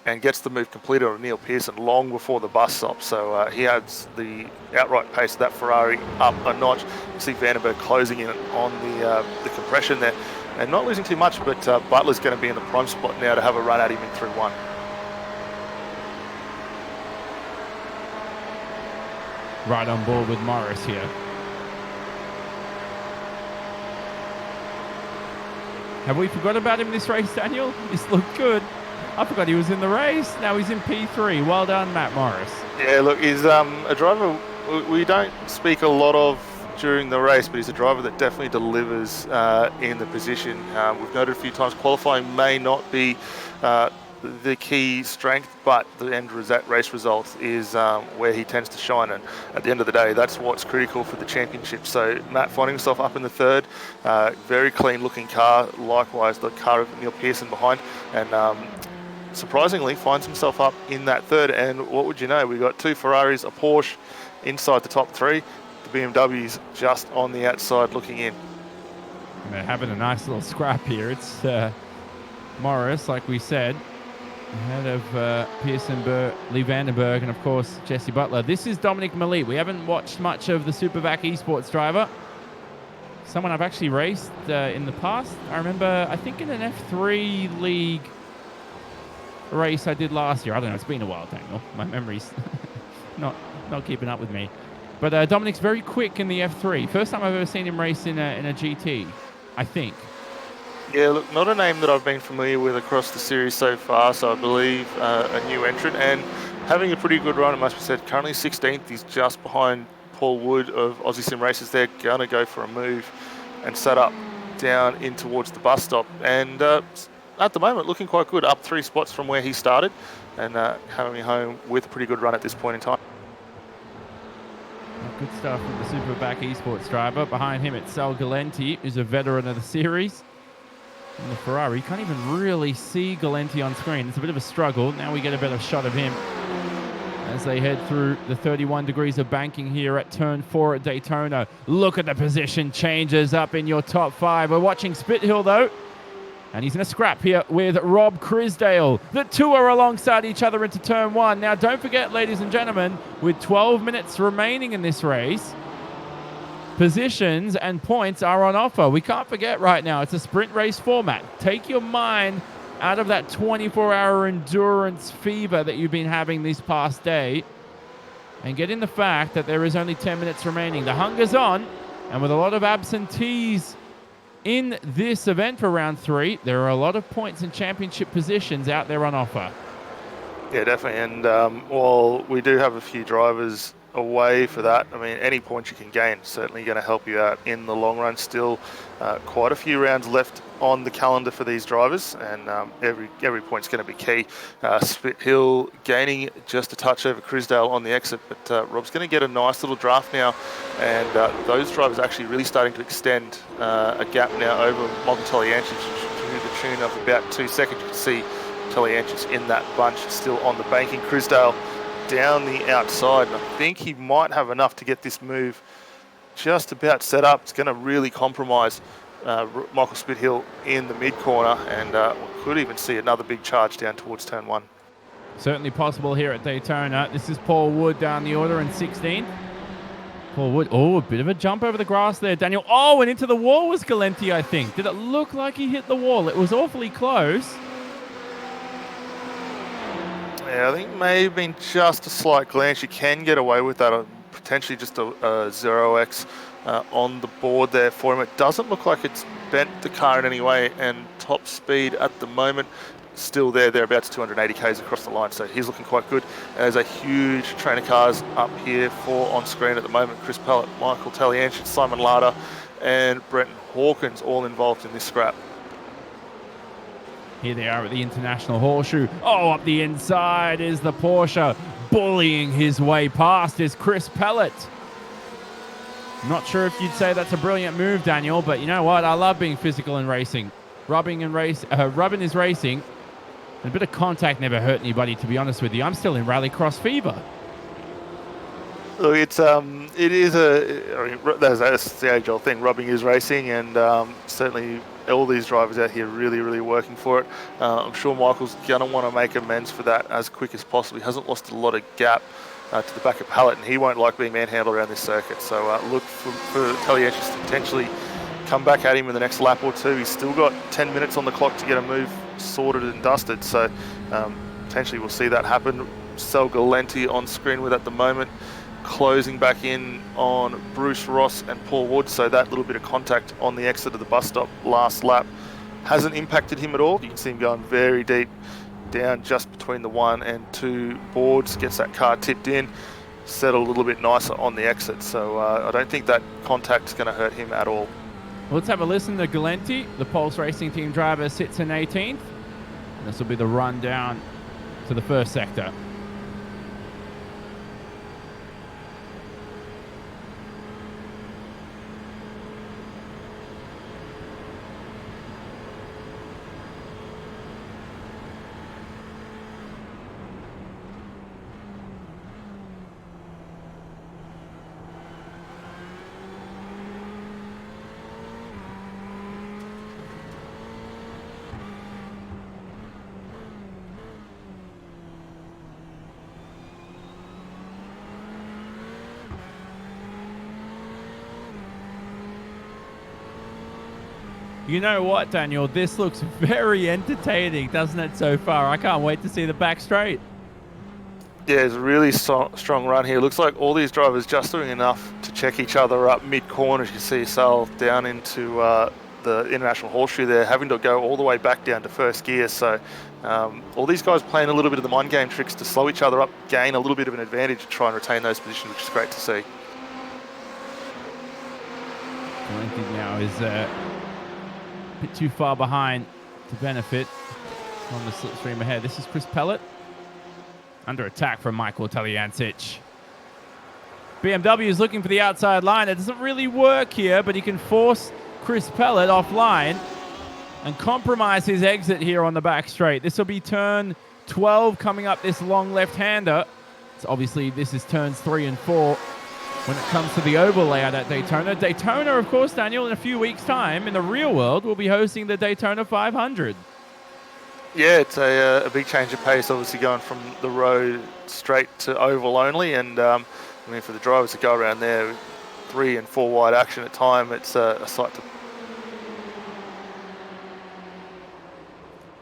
and gets the move completed on Neil Pearson long before the bus stop. So he adds the outright pace of that Ferrari up a notch. You see Vandenberg closing in on the compression there and not losing too much, but Butler's going to be in the prime spot now to have a run at him in 3-1. Right on board with Morris here. Have we forgot about him this race, Daniel? He's looked good. I forgot he was in the race. Now he's in P3. Well done, Matt Morris. Yeah, look, he's a driver we don't speak a lot of during the race, but he's a driver that definitely delivers in the position. We've noted a few times qualifying may not be the key strength, but the end race results is where he tends to shine, and at the end of the day, that's what's critical for the championship. So Matt finding himself up in the third, very clean looking car, likewise the car of Neil Pearson behind, and surprisingly finds himself up in that third. And what would you know, we got two Ferraris, a Porsche inside the top three, the BMW's just on the outside looking in. And they're having a nice little scrap here. It's Morris, like we said, ahead of Pearson, Lee Vandenberg, and of course Jesse Butler. This is Dominic Malete. We haven't watched much of the Supervac Esports driver. Someone I've actually raced in the past. I remember, I think in an F3 league race I did last year. I don't know, it's been a while, Daniel. My memory's not keeping up with me. But Dominic's very quick in the F3. First time I've ever seen him race in a GT, I think. Yeah, look, not a name that I've been familiar with across the series so far, so I believe a new entrant, and having a pretty good run, it must be said. Currently 16th, he's just behind Paul Wood of Aussie Sim Races. They're going to go for a move and set up down in towards the bus stop, and at the moment looking quite good, up 3 spots from where he started, and coming home with a pretty good run at this point in time. Good stuff from the Supervac Esports driver. Behind him it's Sal Galenti, who's a veteran of the series. In the Ferrari, you can't even really see Galenti on screen. It's a bit of a struggle. Now we get a better shot of him as they head through the 31 degrees of banking here at turn 4 at Daytona. Look at the position changes up in your top 5. We're watching Spithill though, and he's in a scrap here with Rob Crisdale. The two are alongside each other into turn 1. Now don't forget, ladies and gentlemen, with 12 minutes remaining in this race, positions and points are on offer. We can't forget right now, it's a sprint race format. Take your mind out of that 24-hour endurance fever that you've been having this past day and get in the fact that there is only 10 minutes remaining. The hunger's on, and with a lot of absentees in this event for round 3, there are a lot of points and championship positions out there on offer. Yeah, definitely. And while we do have a few drivers away for that, I mean, any points you can gain certainly going to help you out in the long run. Still quite a few rounds left on the calendar for these drivers, and every point's going to be key. Spithill gaining just a touch over Crisdale on the exit, but Rob's going to get a nice little draft now, and those drivers actually really starting to extend a gap now over Michael Talianchis to the tune of about 2 seconds. You can see Talianchis in that bunch still on the banking. Crisdale down the outside, and I think he might have enough to get this move just about set up. It's going to really compromise Michael Spithill in the mid corner, and we could even see another big charge down towards turn 1. Certainly possible here at Daytona. This is Paul Wood down the order in 16th. Paul Wood, oh, a bit of a jump over the grass there, Daniel. Oh, and into the wall was Galenti, I think. Did it look like he hit the wall? It was awfully close. Yeah, I think it may have been just a slight glance. You can get away with that, potentially just a 0x on the board there for him. It doesn't look like it's bent the car in any way, and top speed at the moment still thereabouts 280 k's across the line, so he's looking quite good. There's a huge train of cars up here for on screen at the moment. Chris Pellett, Michael Talianchis, Simon Larder, and Brenton Hawkins all involved in this scrap. Here they are at the International Horseshoe. Oh, up the inside is the Porsche. Bullying his way past is Chris Pellett. Not sure if you'd say that's a brilliant move, Daniel, but you know what? I love being physical in racing. Rubbing is racing. And a bit of contact never hurt anybody, to be honest with you. I'm still in rallycross fever. Look, it is that's the age-old thing. Rubbing is racing, and certainly all these drivers out here really working for it. I'm sure Michael's going to want to make amends for that as quick as possible. He hasn't lost a lot of gap to the back of Pallett, and he won't like being manhandled around this circuit. So look for Talianchis to potentially come back at him in the next lap or two. He's still got 10 minutes on the clock to get a move sorted and dusted, so potentially we'll see that happen. Sal Galenti on screen with at the moment, closing back in on Bruce Ross and Paul Wood, so that little bit of contact on the exit of the bus stop last lap hasn't impacted him at all. You can see him going very deep down just between the 1 and 2 boards, gets that car tipped in, settled a little bit nicer on the exit. So I don't think that contact's going to hurt him at all. Let's have a listen to Galenti. The Pulse Racing Team driver sits in 18th. This will be the run down to the first sector. You know what, Daniel? This looks very entertaining, doesn't it, so far? I can't wait to see the back straight. Yeah, it's a really strong run here. Looks like all these drivers just doing enough to check each other up mid-corner. As you see Sal down into the International Horseshoe there, having to go all the way back down to first gear. So all these guys playing a little bit of the mind game tricks to slow each other up, gain a little bit of an advantage to try and retain those positions, which is great to see. Galenti now is a bit too far behind to benefit on the slipstream ahead. This is Chris Pellet. Under attack from Michael Taliancic. BMW is looking for the outside line. It doesn't really work here, but he can force Chris Pellet offline and compromise his exit here on the back straight. This will be turn 12 coming up this long left-hander. So obviously this is turns 3 and 4 when it comes to the oval layout at Daytona. Daytona, of course, Daniel, in a few weeks' time, in the real world, will be hosting the Daytona 500. Yeah, it's a big change of pace, obviously going from the road straight to oval only. And I mean, for the drivers to go around there, 3 and 4 wide action at time, it's a sight to.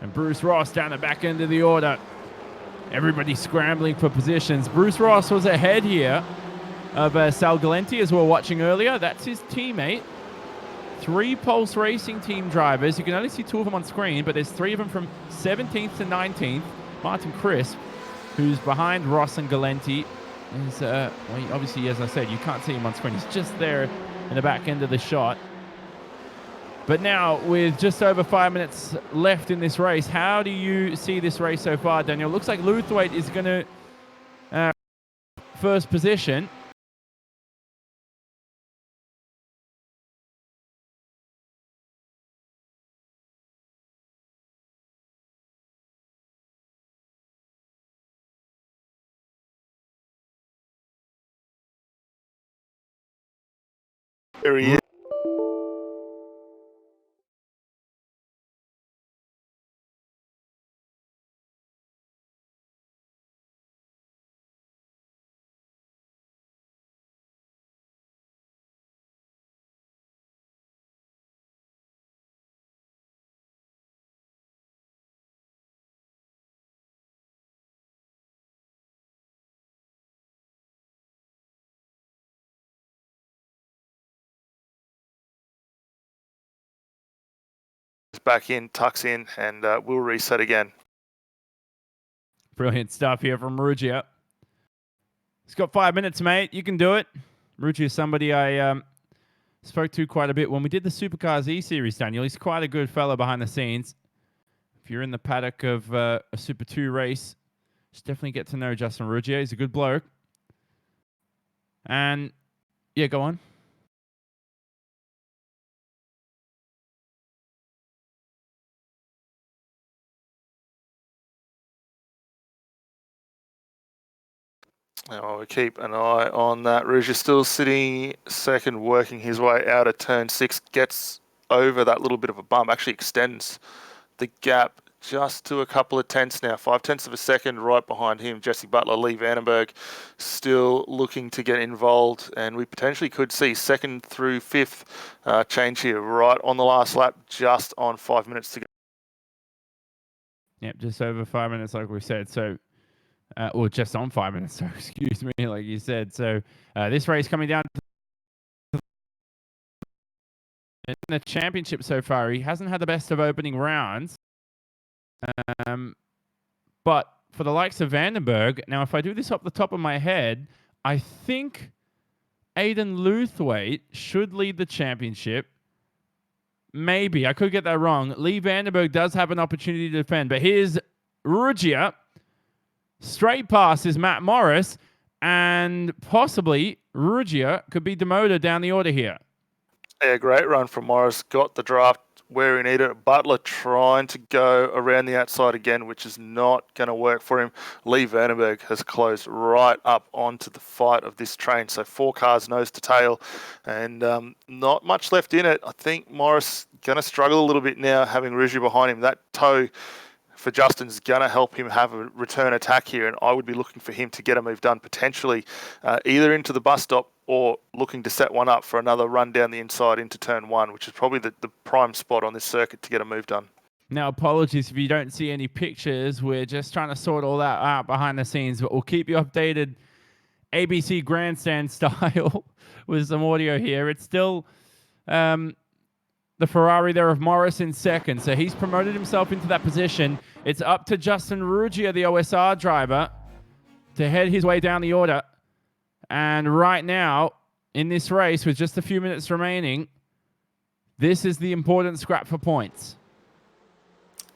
And Bruce Ross down the back end of the order. Everybody scrambling for positions. Bruce Ross was ahead here of Sal Galenti, as we were watching earlier. That's his teammate. 3 Pulse Racing Team drivers. You can only see 2 of them on screen, but there's 3 of them from 17th to 19th. Martin Crisp, who's behind Ross and Galenti, is, well, obviously, as I said, you can't see him on screen. He's just there in the back end of the shot. But now, with just over 5 minutes left in this race, how do you see this race so far, Daniel? Looks like Luthwaite is going to first position. There he is. Back in, tucks in, and we'll reset again. Brilliant stuff here from Maruggia. He's got 5 minutes, mate. You can do it. Maruggia is somebody I spoke to quite a bit when we did the Supercars E-Series, Daniel. He's quite a good fellow behind the scenes. If you're in the paddock of a Super 2 race, just definitely get to know Justin Maruggia. He's a good bloke. And, yeah, go on. Now we keep an eye on that. Rouge is still sitting second, working his way out of turn 6, gets over that little bit of a bump, actually extends the gap just to a couple of tenths now, 5/10 of a second right behind him. Jesse Butler, Lee Vandenberg still looking to get involved, and we potentially could see 2nd through 5th change here right on the last lap, just on 5 minutes to go. Yep, just over 5 minutes, like we said. So, or just on 5 minutes, so excuse me, like you said. So, this race coming down to in the championship so far. He hasn't had the best of opening rounds. But for the likes of Vandenberg, now if I do this off the top of my head, I think Aiden Luthwaite should lead the championship. Maybe. I could get that wrong. Lee Vandenberg does have an opportunity to defend. But here's Ruggia. Straight past is Matt Morris. And possibly Ruggia could be demoted down the order here. Yeah, great run from Morris. Got the draft where he needed it. Butler trying to go around the outside again, which is not going to work for him. Lee Vandenberg has closed right up onto the fight of this train. So 4 cars nose to tail and not much left in it. I think Morris going to struggle a little bit now having Ruggia behind him. That tow for Justin's going to help him have a return attack here, and I would be looking for him to get a move done potentially either into the bus stop or looking to set one up for another run down the inside into turn 1, which is probably the prime spot on this circuit to get a move done. Now, apologies if you don't see any pictures. We're just trying to sort all that out behind the scenes, but we'll keep you updated ABC grandstand style with some audio here. It's still the Ferrari there of Morris in second, so he's promoted himself into that position. It's up to Justin Ruggia, the OSR driver, to head his way down the order. And right now, in this race, with just a few minutes remaining, this is the important scrap for points.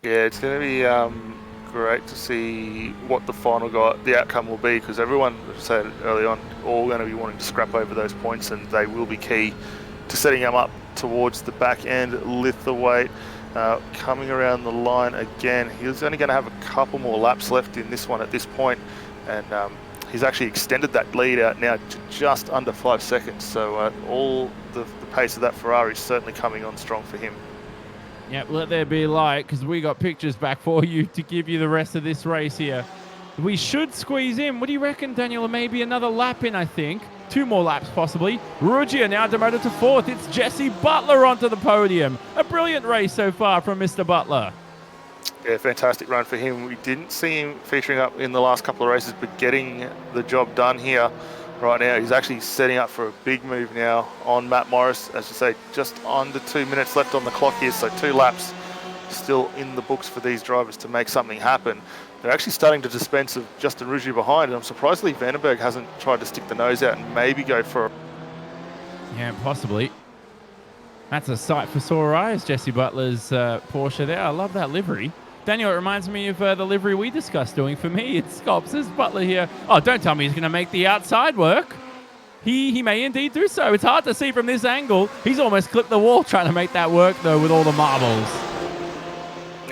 Yeah, it's going to be great to see what the outcome will be, because everyone, as I said early on, all going to be wanting to scrap over those points, and they will be key to setting them up towards the back end. Lithwaite coming around the line again. He's only going to have a couple more laps left in this one at this point, and he's actually extended that lead out now to just under 5 seconds. So all the pace of that Ferrari is certainly coming on strong for him. Yeah, let there be light, because we got pictures back for you to give you the rest of this race here. We should squeeze in. What do you reckon, Daniel? Maybe another lap in, I think. 2 more laps, possibly. Ruggia now demoted to 4th. It's Jesse Butler onto the podium. A brilliant race so far from Mr. Butler. Yeah, fantastic run for him. We didn't see him featuring up in the last couple of races, but getting the job done here right now. He's actually setting up for a big move now on Matt Morris. As you say, just under 2 minutes left on the clock here, so 2 laps still in the books for these drivers to make something happen. They're actually starting to dispense of Justin Ruggia behind, and I'm surprised Lee Vandenberg hasn't tried to stick the nose out and maybe go for a... Yeah, possibly. That's a sight for sore eyes, Jesse Butler's Porsche there. I love that livery. Daniel, it reminds me of the livery we discussed doing. For me, it's Scops. There's Butler here. Oh, don't tell me he's going to make the outside work. He may indeed do so. It's hard to see from this angle. He's almost clipped the wall trying to make that work, though, with all the marbles.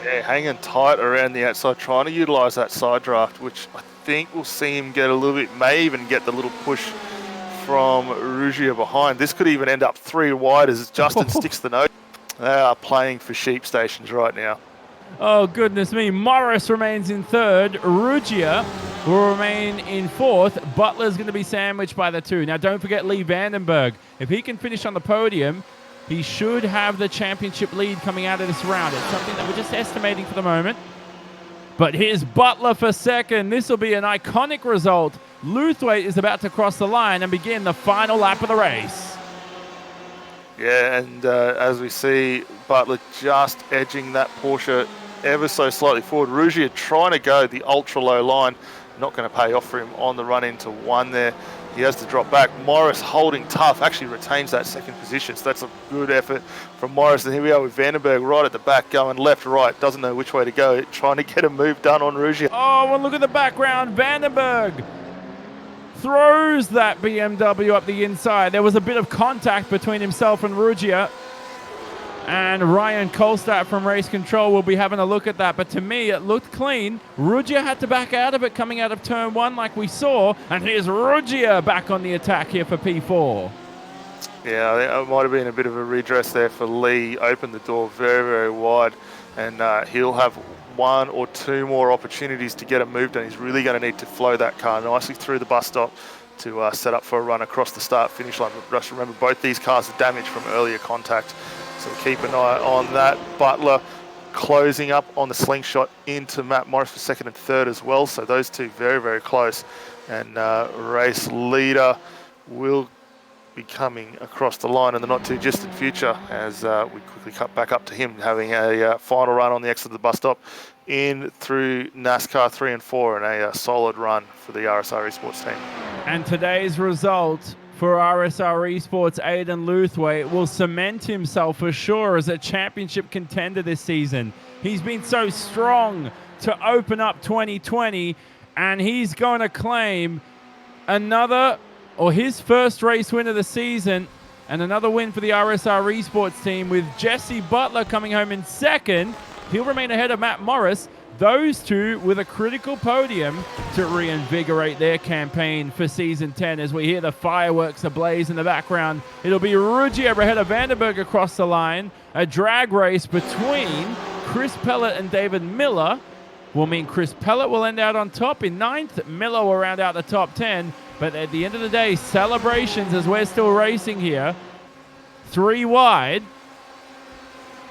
Yeah, hanging tight around the outside, trying to utilise that side draft, which I think will see him get a little bit, may even get the little push from Ruggia behind. This could even end up 3 wide as Justin sticks the nose. They are playing for sheep stations right now. Oh, goodness me. Morris remains in 3rd. Ruggia will remain in 4th. Butler's going to be sandwiched by the 2. Now, don't forget Lee Vandenberg. If he can finish on the podium, he should have the championship lead coming out of this round. It's something that we're just estimating for the moment. But here's Butler for 2nd. This will be an iconic result. Luthwaite is about to cross the line and begin the final lap of the race. Yeah, and as we see, Butler just edging that Porsche ever so slightly forward. Ruggia trying to go the ultra-low line. Not going to pay off for him on the run into 1 there. He has to drop back. Morris holding tough, actually retains that 2nd position. So that's a good effort from Morris. And here we are with Vandenberg right at the back, going left, right. Doesn't know which way to go, trying to get a move done on Ruggia. Oh, well, look at the background. Vandenberg throws that BMW up the inside. There was a bit of contact between himself and Ruggia. And Ryan Kolstad from Race Control will be having a look at that. But to me, it looked clean. Ruggia had to back out of it coming out of turn 1 like we saw. And here's Ruggia back on the attack here for P4. Yeah, I think it might have been a bit of a redress there for Lee. Opened the door very, very wide. And he'll have 1 or 2 more opportunities to get a move done. He's really going to need to flow that car nicely through the bus stop to set up for a run across the start-finish line. But remember, both these cars are damaged from earlier contact. So keep an eye on that. Butler closing up on the slingshot into Matt Morris for 2nd and 3rd as well. So those two very, very close. And race leader will be coming across the line in the not too distant future, as we quickly cut back up to him having a final run on the exit of the bus stop in through NASCAR 3 and 4, and a solid run for the RSR Esports team. And today's result for RSR Esports, Aidan Luthwaite, will cement himself for sure as a championship contender this season. He's been so strong to open up 2020, and he's going to claim his first race win of the season, and another win for the RSR Esports team, with Jesse Butler coming home in second. He'll remain ahead of Matt Morris. Those two with a critical podium to reinvigorate their campaign for Season 10. As we hear the fireworks ablaze in the background, it'll be Ruggiero ahead of Vandenberg across the line. A drag race between Chris Pellet and David Miller will mean Chris Pellet will end out on top in 9th. Miller will round out the top 10. But at the end of the day, celebrations as we're still racing here. 3 wide.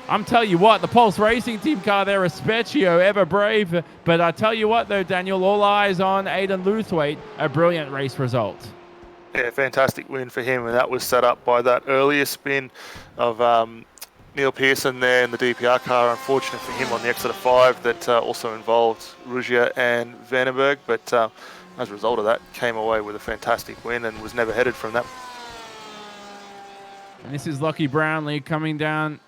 I'm telling you what, the Pulse Racing Team car there is Specchio, ever brave. But I tell you what, though, Daniel, all eyes on Aidan Luthwaite. A brilliant race result. Yeah, fantastic win for him, and that was set up by that earlier spin of Neil Pearson there in the DPR car. Unfortunate for him on the exit of 5 that also involved Ruggiero and Vandenberg. But as a result of that, came away with a fantastic win and was never headed from that. And this is Lockie Brownlee coming down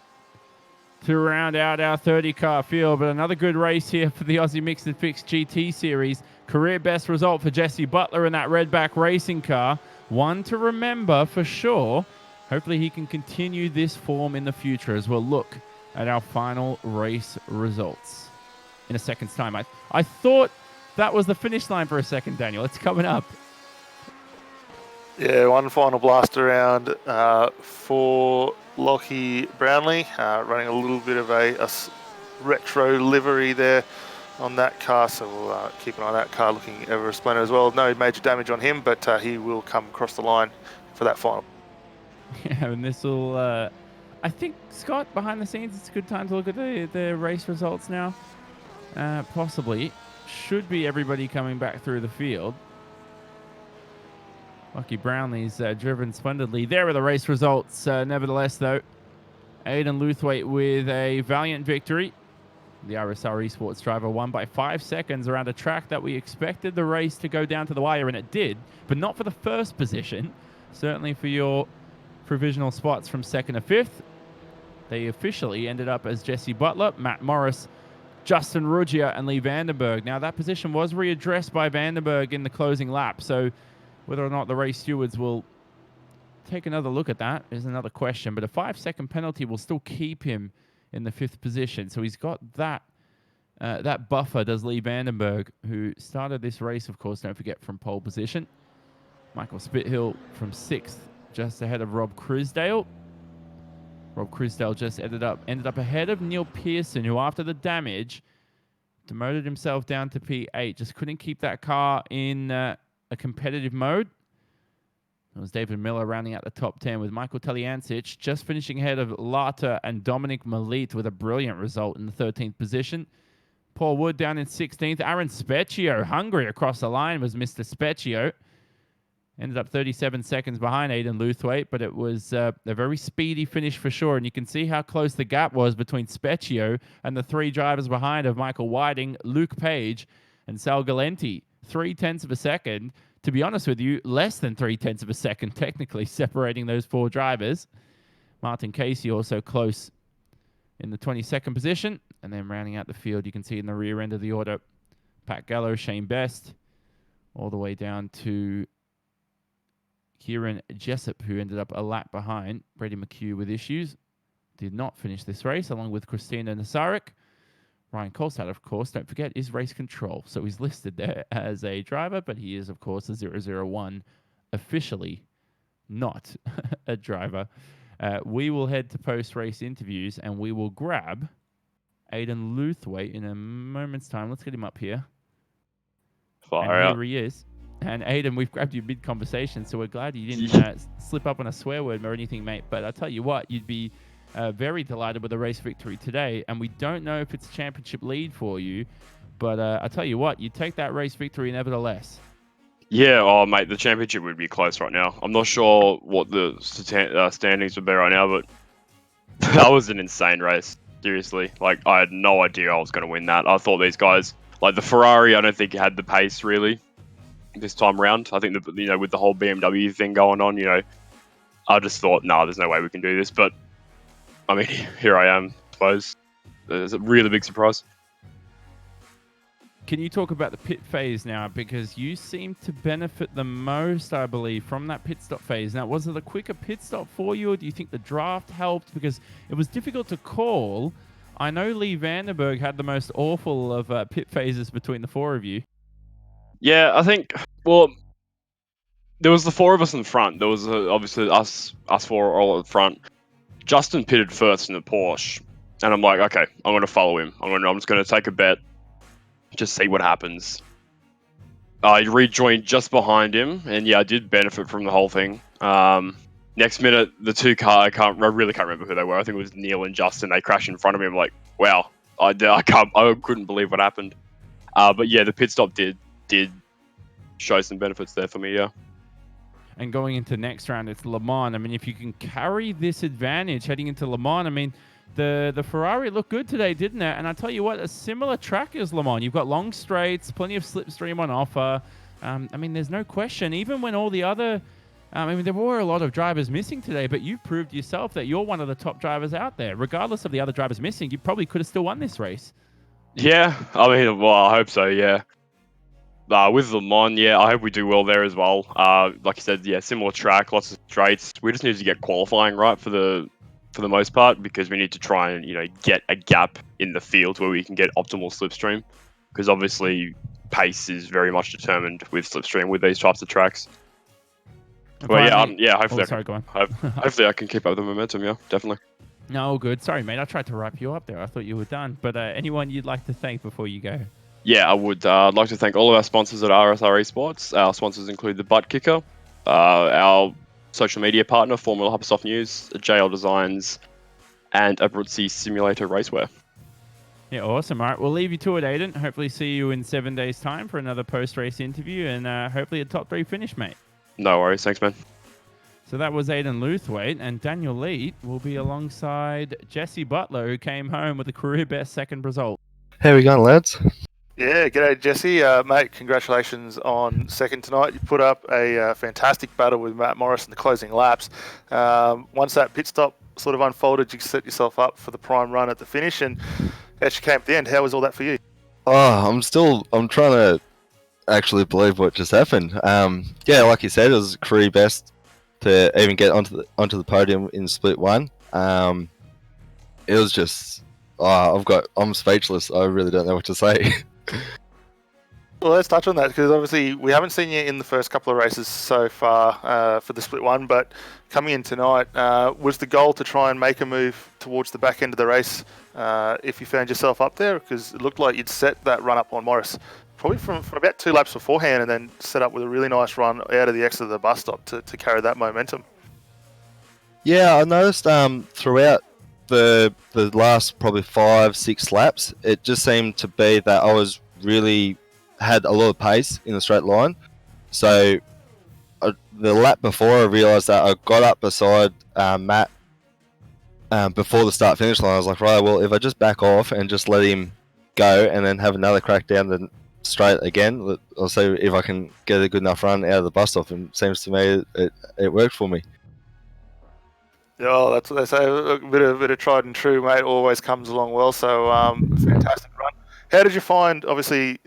to round out our 30-car field. But another good race here for the Aussie Mixed and Fixed GT Series. Career best result for Jesse Butler in that Redback racing car. One to remember for sure. Hopefully he can continue this form in the future, as we'll look at our final race results in a second's time. I thought that was the finish line for a second, Daniel. It's coming up. Yeah, one final blast around for Lockie Brownlee, running a little bit of a retro livery there on that car, so we'll keep an eye on that car, looking ever splendid as well. No major damage on him, but he will come across the line for that final. Yeah, and this will, I think, Scott, behind the scenes, it's a good time to look at the race results now. Possibly. Should be everybody coming back through the field. Lockie Brownlee's driven splendidly. There are the race results. Nevertheless, though, Aidan Luthwaite with a valiant victory. The RSR Esports driver won by 5 seconds around a track that we expected the race to go down to the wire, and it did, but not for the first position. Certainly for your provisional spots from 2nd to 5th. They officially ended up as Jesse Butler, Matt Morris, Justin Ruggiero, and Lee Vandenberg. Now, that position was readdressed by Vandenberg in the closing lap, so whether or not the race stewards will take another look at that is another question. But a 5-second penalty will still keep him in the 5th position. So he's got that buffer, does Lee Vandenberg, who started this race, of course, don't forget, from pole position. Michael Spithill from 6th, just ahead of Rob Crisdale. Rob Crisdale just ended up ahead of Neil Pearson, who after the damage demoted himself down to P8. Just couldn't keep that car in a competitive mode. It was David Miller rounding out the top 10, with Michael Taliancic just finishing ahead of Lata and Dominic Malit with a brilliant result in the 13th position. Paul Wood down in 16th. Aaron Specchio, hungry across the line, was Mr. Specchio. Ended up 37 seconds behind Aidan Luthwaite, but it was a very speedy finish for sure. And you can see how close the gap was between Specchio and the 3 drivers behind of Michael Whiting, Luke Page, and Sal Galenti. 0.3 of a second. To be honest with you, less than 0.3 of a second, technically, separating those 4 drivers. Martin Casey also close in the 22nd position. And then rounding out the field, you can see in the rear end of the order, Pat Gallo, Shane Best, all the way down to Kieran Jessup, who ended up a lap behind. Brady McHugh with issues. Did not finish this race, along with Christina Nasarik. Ryan Kolstad, of course, don't forget, is race control. So he's listed there as a driver, but he is, of course, a 001, officially not a driver. We will head to post-race interviews, and we will grab Aidan Luthwaite in a moment's time. Let's get him up here. Fire out. Here he is. And Aidan, we've grabbed you mid-conversation, so we're glad you didn't slip up on a swear word or anything, mate. But I'll tell you what, you'd be very delighted with the race victory today, and we don't know if it's a championship lead for you, but I'll tell you what, you take that race victory nevertheless. Yeah, oh mate, the championship would be close right now. I'm not sure what the standings would be right now, but that was an insane race. Seriously, like I had no idea I was going to win that. I thought these guys, like the Ferrari, I don't think had the pace really this time round. I think with the whole BMW thing going on, I just thought, nah, there's no way we can do this. But I mean, here I am. I suppose it's a really big surprise. Can you talk about the pit phase now? Because you seem to benefit the most, I believe, from that pit stop phase. Now, was it a quicker pit stop for you, or do you think the draft helped? Because it was difficult to call. I know Lee Vandenberg had the most awful of pit phases between the four of you. Yeah, I think, well, there was the four of us in the front. There was obviously us four all at the front. Justin pitted first in the Porsche, and I'm like, okay, I'm going to follow him. I'm just going to take a bet, just see what happens. I rejoined just behind him, and yeah, I did benefit from the whole thing. Next minute, the two car, I really can't remember who they were. I think it was Neil and Justin. They crashed in front of me. I'm like, wow, I couldn't believe what happened. But yeah, the pit stop did show some benefits there for me. Yeah. And going into next round, it's Le Mans. I mean, if you can carry this advantage heading into Le Mans, I mean, the Ferrari looked good today, didn't it? And I tell you what, a similar track as Le Mans. You've got long straights, plenty of slipstream on offer. I mean, there's no question. Even when all the other, there were a lot of drivers missing today, but you've proved yourself that you're one of the top drivers out there. Regardless of the other drivers missing, you probably could have still won this race. Yeah, I mean, well, I hope so. Yeah. With Le Mans, yeah, I hope we do well there as well. Like you said, yeah, similar track, lots of straights. We just need to get qualifying right for the most part, because we need to try and get a gap in the field where we can get optimal slipstream, because obviously pace is very much determined with slipstream with these types of tracks. But yeah, hopefully, hopefully I can keep up the momentum. Yeah, definitely. No, good. Sorry, mate. I tried to wrap you up there. I thought you were done. But anyone you'd like to thank before you go? Yeah, I would like to thank all of our sponsors at RSR Esports. Our sponsors include the Butt Kicker, our social media partner, Formula Hypersoft News, JL Designs, and Abruzzi Simulator Racewear. Yeah, awesome. All right, we'll leave you to it, Aiden. Hopefully see you in 7 days' time for another post-race interview, and hopefully a top 3 finish, mate. No worries. Thanks, man. So that was Aiden Luthwaite, and Daniel Leet will be alongside Jesse Butler, who came home with a career-best second result. How we going, lads? Yeah, g'day Jesse. Mate, congratulations on second tonight. You put up a fantastic battle with Matt Morris in the closing laps. Once that pit stop sort of unfolded, you set yourself up for the prime run at the finish, and as you came at the end, how was all that for you? I'm trying to actually believe what just happened. Yeah, like you said, it was career best to even get onto the podium in split one. It was just, I'm speechless. I really don't know what to say. Well, let's touch on that, because obviously we haven't seen you in the first couple of races so far for the split one, but coming in tonight, was the goal to try and make a move towards the back end of the race if you found yourself up there? Because it looked like you'd set that run up on Morris probably from about 2 laps beforehand, and then set up with a really nice run out of the exit of the bus stop to carry that momentum. Yeah, I noticed throughout the last probably 5-6 laps, it just seemed to be that I was really had a lot of pace in the straight line. So the lap before, I realised that I got up beside Matt before the start finish line. I was like, right, well, if I just back off and just let him go and then have another crack down the straight again, I'll see if I can get a good enough run out of the bus stop. And it seems to me it worked for me. Yeah, that's what they say. A bit of tried and true, mate, always comes along well. So fantastic run. How did you find, obviously,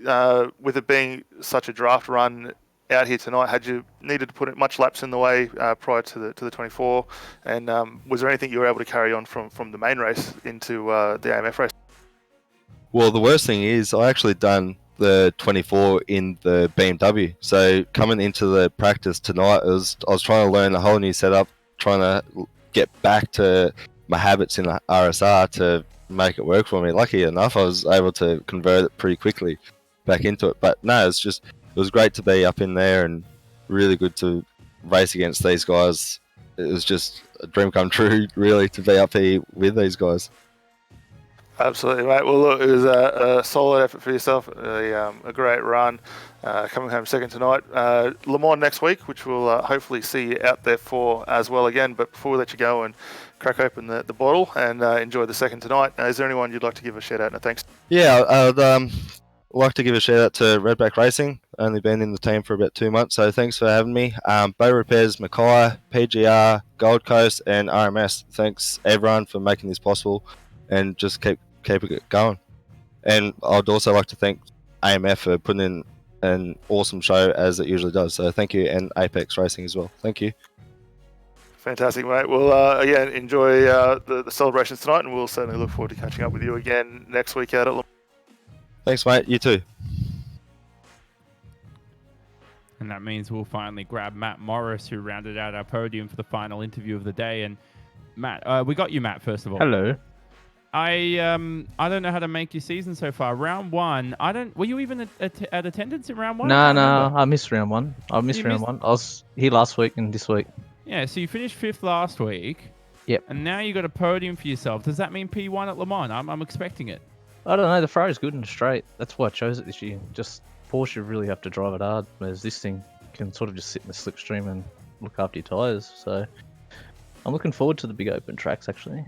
with it being such a draft run out here tonight, had you needed to put in much laps in the way prior to the 24? And was there anything you were able to carry on from the main race into the AMF race? Well, the worst thing is I actually done the 24 in the BMW. So coming into the practice tonight, I was trying to learn a whole new setup, trying to get back to my habits in the RSR to make it work for me. Lucky enough, I was able to convert it pretty quickly back into it. But no, it was great to be up in there and really good to race against these guys. It was just a dream come true, really, to be up here with these guys. Absolutely, mate. Well, look, it was a solid effort for yourself, a great run, coming home second tonight. Le Mans next week, which we'll hopefully see you out there for as well again. But before we let you go and crack open the bottle and enjoy the second tonight, is there anyone you'd like to give a shout out and a thanks? Yeah, I'd like to give a shout out to Redback Racing. Only been in the team for about 2 months, so thanks for having me. Bow Repairs, Mackay, PGR, Gold Coast, and RMS. Thanks everyone for making this possible, and just keep it going. And I'd also like to thank AMF for putting in an awesome show as it usually does. So thank you, and Apex Racing as well. Thank you. Fantastic, mate. Well, again, enjoy the celebrations tonight, and we'll certainly look forward to catching up with you again next week out at Le Mans. Thanks, mate. You too. And that means we'll finally grab Matt Morris, who rounded out our podium for the final interview of the day. And Matt, we got you, Matt, first of all. Hello. I don't know how to make your season so far. Round one, were you even at attendance in round one? No, I missed round one. I was here last week and this week. Yeah, so you finished 5th last week. Yep. And now you got a podium for yourself. Does that mean P1 at Le Mans? I'm expecting it. I don't know. The Ferrari's good and straight. That's why I chose it this year. Just Porsche really have to drive it hard, whereas this thing can sort of just sit in the slipstream and look after your tyres. So I'm looking forward to the big open tracks, actually.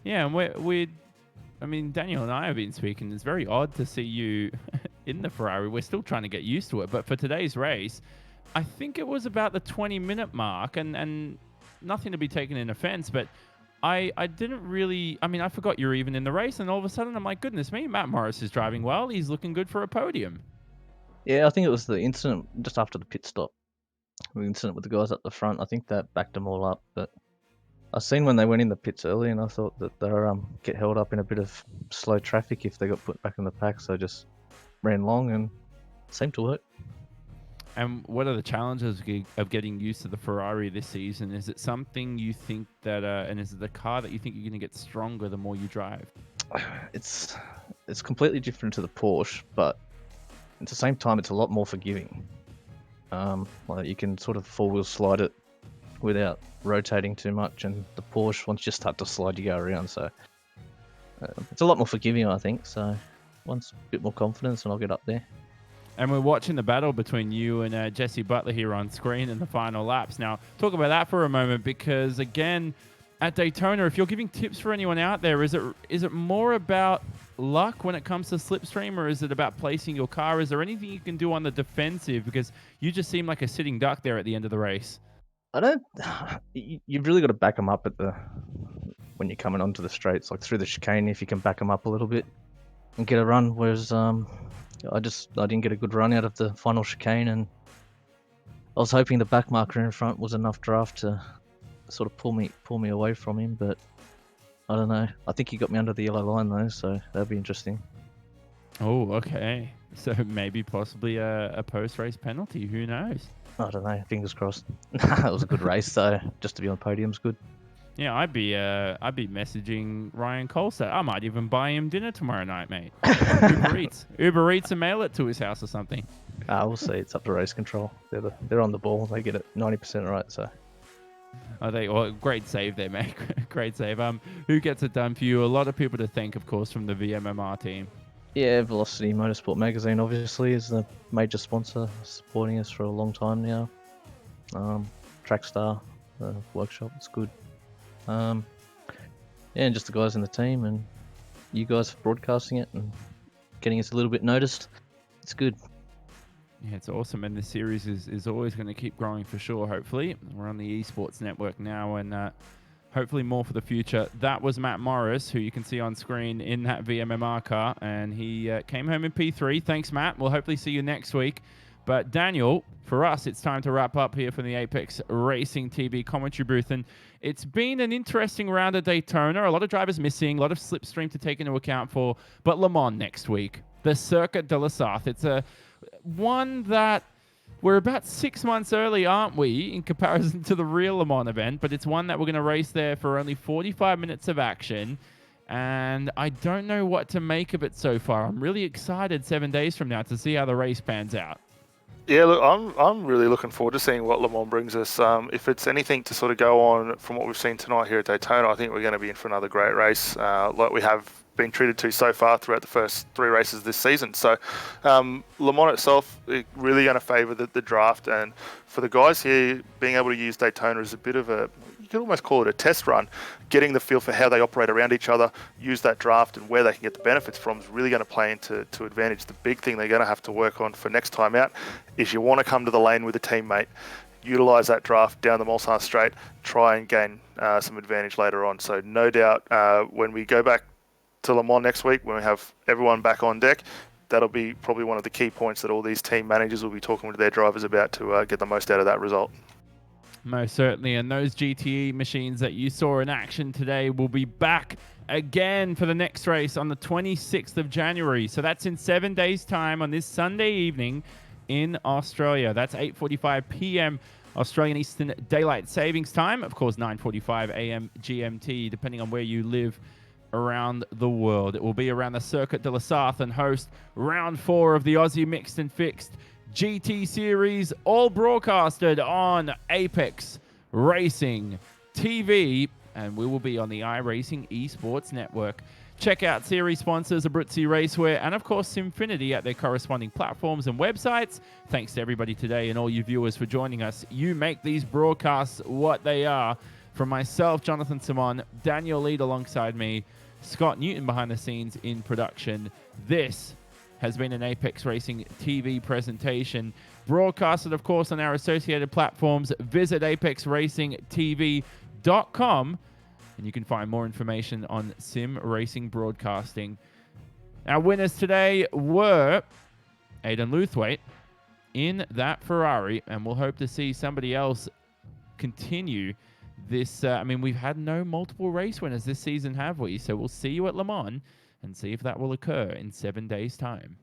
Yeah, and Daniel and I have been speaking. It's very odd to see you in the Ferrari. We're still trying to get used to it. But for today's race, I think it was about the 20-minute mark, and nothing to be taken in offense, but I didn't really... I forgot you were even in the race, and all of a sudden I'm like, goodness me, Matt Morris is driving well. He's looking good for a podium. Yeah, I think it was the incident just after the pit stop. The incident with the guys at the front. I think that backed them all up, but I seen when they went in the pits early, and I thought that they'll get held up in a bit of slow traffic if they got put back in the pack, so I just ran long and it seemed to work. And what are the challenges of getting used to the Ferrari this season? Is it something you think that, and is it the car that you think you're going to get stronger the more you drive? It's completely different to the Porsche, but at the same time, it's a lot more forgiving. Like you can sort of four-wheel slide it without rotating too much, and the Porsche, once you start to slide, you go around. So it's a lot more forgiving, I think. So once a bit more confidence, and I'll get up there. And we're watching the battle between you and Jesse Butler here on screen in the final laps. Now, talk about that for a moment, because again, at Daytona, if you're giving tips for anyone out there, is it more about luck when it comes to slipstream, or is it about placing your car? Is there anything you can do on the defensive? Because you just seem like a sitting duck there at the end of the race. You've really got to back them up when you're coming onto the straights, like through the chicane. If you can back them up a little bit and get a run, whereas I didn't get a good run out of the final chicane, and I was hoping the back marker in front was enough draft to sort of pull me away from him, but I don't know. I think he got me under the yellow line though, so that'd be interesting. Oh, okay. So maybe possibly a post-race penalty. Who knows? I don't know. Fingers crossed. It was a good race though. Just to be on the podium's good. Yeah, I'd be messaging Ryan Colsett. I might even buy him dinner tomorrow night, mate. Uber Eats and mail it to his house or something. We'll see. It's up to race control. They're on the ball. They get it 90% right. So. Great save there, mate. Great save. Who gets it done for you? A lot of people to thank, of course, from the VMMR team. Yeah, Velocity Motorsport Magazine obviously is the major sponsor, supporting us for a long time now. Trackstar, the workshop, it's good. And just the guys in the team, and you guys for broadcasting it and getting us a little bit noticed. It's good. Yeah, it's awesome, and the series is always going to keep growing for sure, hopefully. We're on the Esports Network now, and hopefully more for the future. That was Matt Morris, who you can see on screen in that VMMR car, and he came home in P3. Thanks, Matt. We'll hopefully see you next week. But Daniel, for us, it's time to wrap up here from the Apex Racing TV commentary booth, and it's been an interesting round at Daytona. A lot of drivers missing, a lot of slipstream to take into account for, but Le Mans next week. The Circuit de la Sarthe. It's a one that we're about 6 months early, aren't we, in comparison to the real Le Mans event, but it's one that we're going to race there for only 45 minutes of action, and I don't know what to make of it so far. I'm really excited 7 days from now to see how the race pans out. Yeah, look, I'm really looking forward to seeing what Le Mans brings us. If it's anything to sort of go on from what we've seen tonight here at Daytona, I think we're going to be in for another great race, like we have been treated to so far throughout the first 3 races this season. So Le Mans itself really going to favour the draft, and for the guys here, being able to use Daytona is a bit of a, you could almost call it a test run, getting the feel for how they operate around each other, use that draft and where they can get the benefits from is really going to play into advantage. The big thing they're going to have to work on for next time out is you want to come to the lane with a teammate, utilise that draft down the Mulsanne straight, try and gain some advantage later on. So no doubt when we go back to Le Mans next week, when we have everyone back on deck, that'll be probably one of the key points that all these team managers will be talking to their drivers about to get the most out of that result. Most certainly, and those GTE machines that you saw in action today will be back again for the next race on the 26th of January. So that's in 7 days' time on this Sunday evening in Australia. That's 8:45 p.m. Australian Eastern Daylight Savings Time. Of course, 9:45 a.m. GMT, depending on where you live around the world. It will be around the Circuit de la Sarthe and host round 4 of the Aussie Mixed and Fixed GT Series, all broadcasted on Apex Racing TV, and we will be on the iRacing Esports Network. Check out series sponsors Abruzzi Raceware and, of course, Simfinity at their corresponding platforms and websites. Thanks to everybody today and all you viewers for joining us. You make these broadcasts what they are. From myself, Jonathan Simon, Daniel Lead alongside me, Scott Newton behind the scenes in production. This has been an Apex Racing TV presentation, broadcasted, of course, on our associated platforms. Visit apexracingtv.com, and you can find more information on sim racing broadcasting. Our winners today were Aidan Luthwaite in that Ferrari, and we'll hope to see somebody else continue this. I mean, we've had no multiple race winners this season, have we? So we'll see you at Le Mans and see if that will occur in 7 days' time.